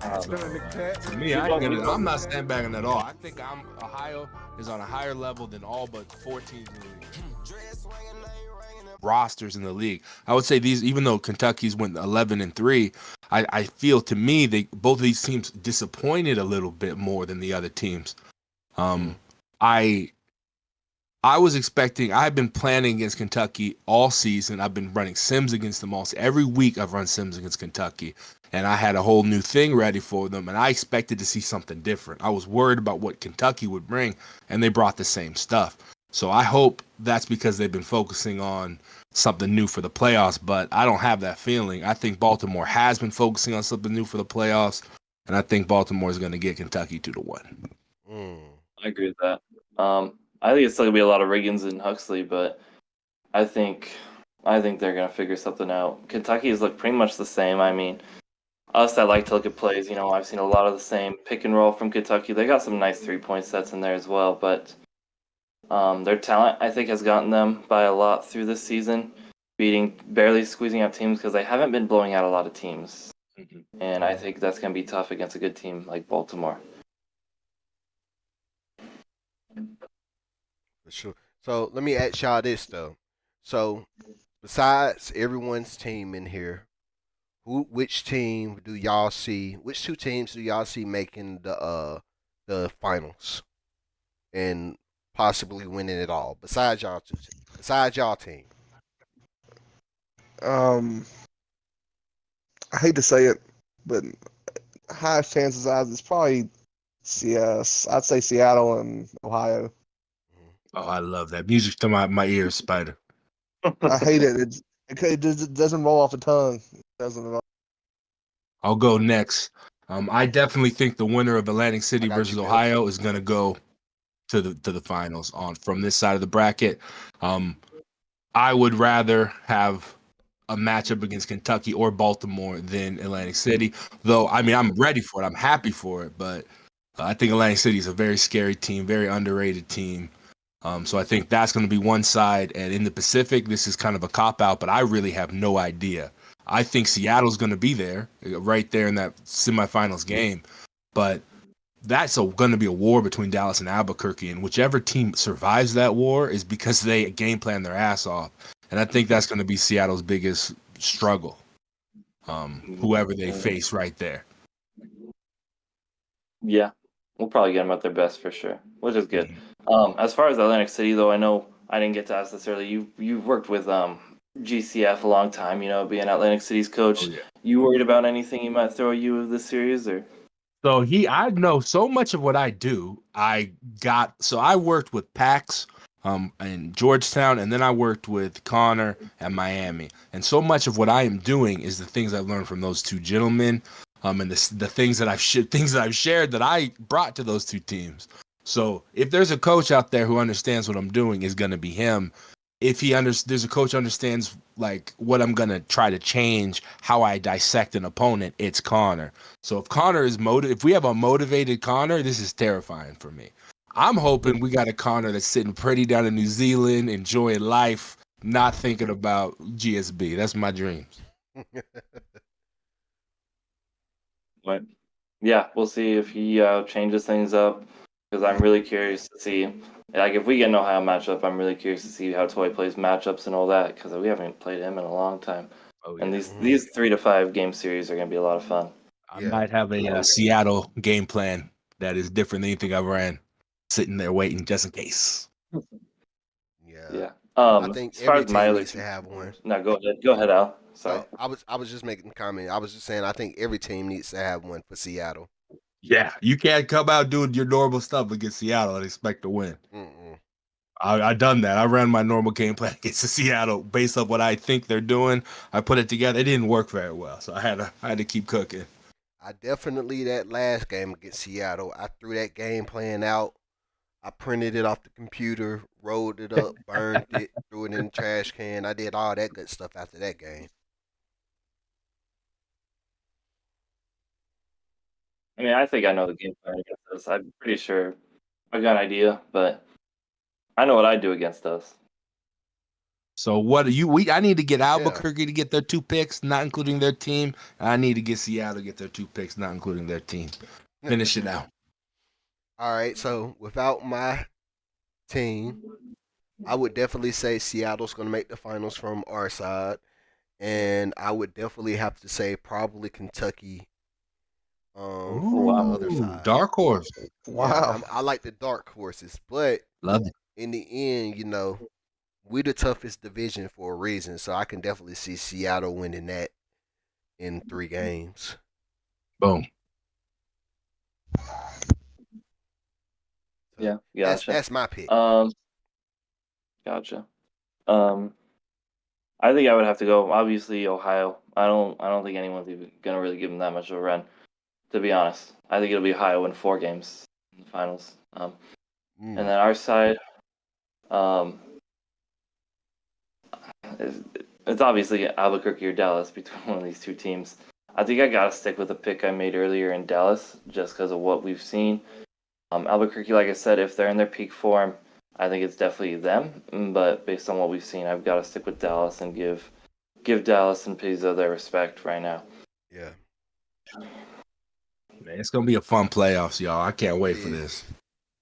To me, I'm not sandbagging at all. I think Ohio is on a higher level than all but 4 teams in the league. Rosters in the league. I would say these, even though Kentucky's went 11-3, I feel to me both of these teams disappointed a little bit more than the other teams. I was expecting. I've been planning against Kentucky all season. I've been running Sims against them all. Every week I've run Sims against Kentucky, and I had a whole new thing ready for them, and I expected to see something different. I was worried about what Kentucky would bring, and they brought the same stuff. So I hope that's because they've been focusing on something new for the playoffs, but I don't have that feeling. I think Baltimore has been focusing on something new for the playoffs, and I think Baltimore is going to get Kentucky 2-1. I agree with that. I think it's still gonna be a lot of Riggins and Huxley, but I think they're gonna figure something out. Kentucky has looked pretty much the same. I mean, us that like to look at plays, I've seen a lot of the same pick and roll from Kentucky. They got some nice 3-point sets in there as well, but their talent, I think, has gotten them by a lot through this season, barely squeezing out teams because they haven't been blowing out a lot of teams, and I think that's gonna be tough against a good team like Baltimore. For sure. So let me ask y'all this though. So besides everyone's team in here, which team do y'all see? Which 2 teams do y'all see making the finals and possibly winning it all? Besides y'all team. I hate to say it, but highest chances it's probably CS. I'd say Seattle and Ohio. Oh, I love that music to my ears, Spider. I hate it. It doesn't roll off the tongue. It doesn't at all. I'll go next. I definitely think the winner of Atlantic City I got versus you, Bill. Ohio is going to go to the finals from this side of the bracket. I would rather have a matchup against Kentucky or Baltimore than Atlantic City. Though, I mean, I'm ready for it. I'm happy for it. But I think Atlantic City is a very scary team, very underrated team. So I think that's going to be one side. And in the Pacific, this is kind of a cop-out, but I really have no idea. I think Seattle's going to be there, right there in that semifinals game. But that's going to be a war between Dallas and Albuquerque. And whichever team survives that war is because they game plan their ass off. And I think that's going to be Seattle's biggest struggle, whoever they face right there. Yeah, we'll probably get them at their best for sure, which is good. As far as Atlantic City, though, I know I didn't get to ask this earlier. You've worked with GCF a long time, being Atlantic City's coach. Oh, yeah. You worried about anything he might throw you with this series, or? So I know so much of what I do. I worked with Pax in Georgetown, and then I worked with Connor at Miami. And so much of what I am doing is the things I've learned from those two gentlemen, and the things that I've shared that I brought to those two teams. So if there's a coach out there who understands what I'm doing, is going to be him. If there's a coach who understands like what I'm gonna try to change, how I dissect an opponent, it's Connor. So if we have a motivated Connor, this is terrifying for me. I'm hoping we got a Connor that's sitting pretty down in New Zealand, enjoying life, not thinking about GSB. That's my dreams. But yeah, we'll see if he changes things up, because I'm really curious to see. Like, if we get an Ohio matchup, I'm really curious to see how Toy plays matchups and all that, because we haven't played him in a long time. Oh, yeah. And these 3 to 5 game series are going to be a lot of fun. I might have a Seattle game plan that is different than anything I've ran, sitting there waiting just in case. Yeah. I think as far every as my team other needs to have one. No, go ahead, Al. Sorry. I was just making a comment. I was just saying I think every team needs to have one for Seattle. Yeah, you can't come out doing your normal stuff against Seattle and expect to win. I done that. I ran my normal game plan against Seattle based on what I think they're doing. I put it together. It didn't work very well, so I had to keep cooking. I definitely, that last game against Seattle, I threw that game plan out. I printed it off the computer, rolled it up, burned it, threw it in the trash can. I did all that good stuff after that game. I mean, I think I know the game plan against us. I'm pretty sure I got an idea, but I know what I do against us. So I need to get Albuquerque to get their 2 picks, not including their team. I need to get Seattle to get their 2 picks, not including their team. Finish it out. All right, so without my team, I would definitely say Seattle's going to make the finals from our side. And I would definitely have to say probably Kentucky from the other side. Dark horse. Wow. Yeah, I like the dark horses, but Love it. in the end, we're the toughest division for a reason. So I can definitely see Seattle winning that in 3 games. Boom. Yeah, gotcha. That's my pick. Gotcha. I think I would have to go, obviously, Ohio. I don't think anyone's even gonna really give them that much of a run, to be honest. I think it'll be Ohio in 4 games in the finals. And then our side, it's obviously Albuquerque or Dallas between one of these 2 teams. I think I gotta stick with the pick I made earlier in Dallas, just because of what we've seen. Albuquerque, like I said, if they're in their peak form, I think it's definitely them. But based on what we've seen, I've got to stick with Dallas and give Dallas and Pizza their respect right now. Yeah. Man, it's gonna be a fun playoffs, y'all. I can't wait for this.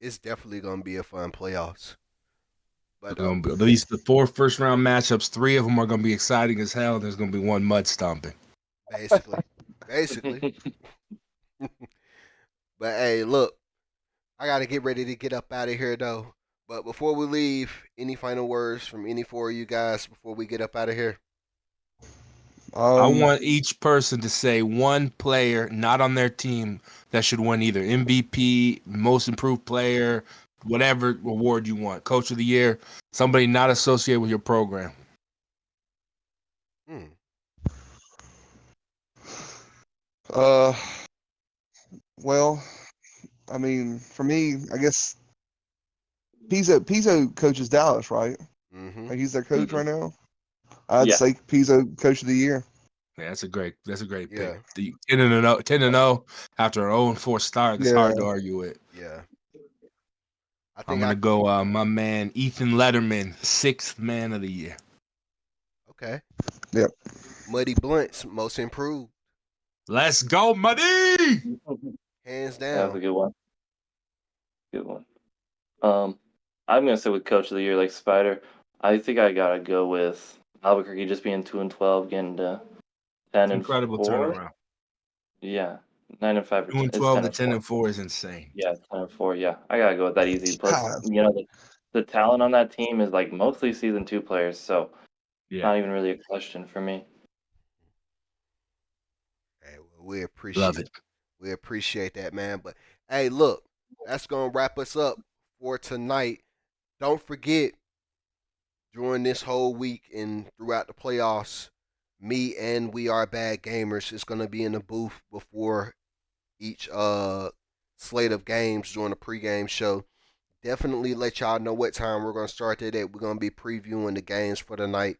It's definitely gonna be a fun playoffs. But at least the 4 first-round matchups, 3 of them are gonna be exciting as hell. There's gonna be 1 mud stomping. Basically. But hey, look, I gotta get ready to get up out of here though. But before we leave, any final words from any 4 of you guys before we get up out of here? I want each person to say 1 player not on their team that should win either MVP, most improved player, whatever award you want, coach of the year, somebody not associated with your program. Hmm. Well, I mean, for me, I guess Pizzo coaches Dallas, right? Mm-hmm. Like he's their coach Mhm. right now. I'd Yeah. say Pizzo coach of the year. Yeah, that's a great Yeah. pick. The 10-0 after an 0-4 start. It's hard to Yeah. argue it. Yeah. I I'm think gonna go my man Ethan Letterman, 6th man of the year. okay. Yep. Muddy Blunts, most improved, Let's go, Muddy! hands That's a down. good one. Good one. I'm gonna stick with coach of the year, like Spider. I think I gotta go with Albuquerque just being 2-12, getting to 10 and Incredible 4. turnaround. Yeah, 9 and 5. 2-12 to 10 4. and 4 is insane. Yeah, 10 and 4. Yeah, I gotta go with that easy. Plus, God. the talent on that team is like mostly season 2 players, so Yeah, not even really a question for me. Hey, well, we love it. appreciate that, man. But hey, look, that's gonna wrap us up for tonight. Don't forget, during this whole week and throughout the playoffs, me and We Are Bad Gamers is gonna be in the booth before each slate of games during the pregame show. Definitely let y'all know what time we're gonna start that at. We're gonna be previewing the games for the night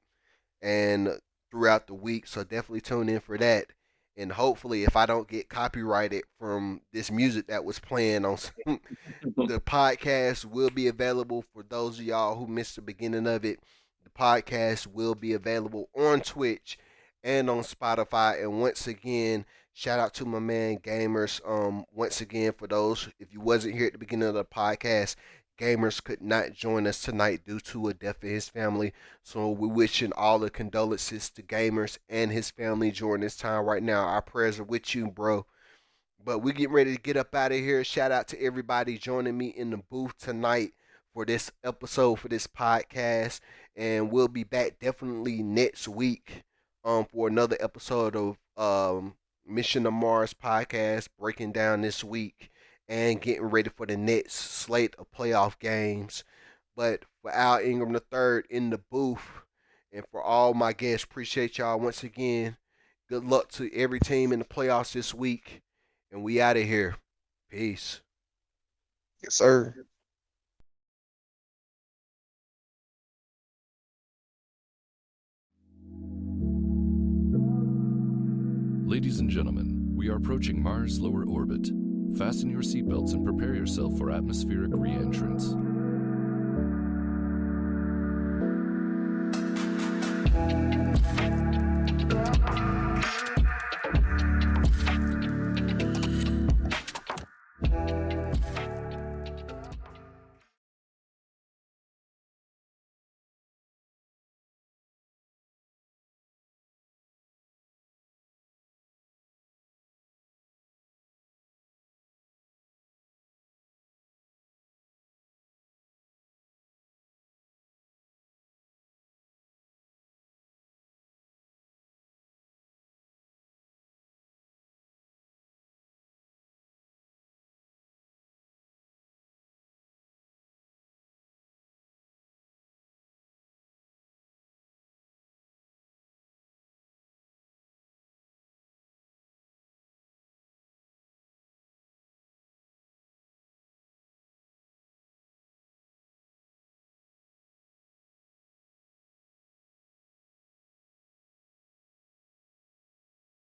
and throughout the week. So definitely tune in for that. And hopefully, if I don't get copyrighted from this music that was playing on the podcast, will be available for those of y'all who missed the beginning of it. The podcast will be available on Twitch and on Spotify. And once again, shout out to my man Gamers. Once again, for those if you wasn't here at the beginning of the podcast, Gamers could not join us tonight due to a death in his family. So we're wishing all the condolences to Gamers and his family during this time right now. Our prayers are with you, bro. But we're getting ready to get up out of here. Shout out to everybody joining me in the booth tonight for this episode, for this podcast. And we'll be back definitely next week for another episode of Mission to Mars podcast, breaking down this week and getting ready for the next slate of playoff games. But for Al Ingram III in the booth, and for all my guests, appreciate y'all once again. Good luck to every team in the playoffs this week. And we out of here. Peace. Yes, sir. Ladies and gentlemen, we are approaching Mars' lower orbit. Fasten your seatbelts and prepare yourself for atmospheric re-entrance.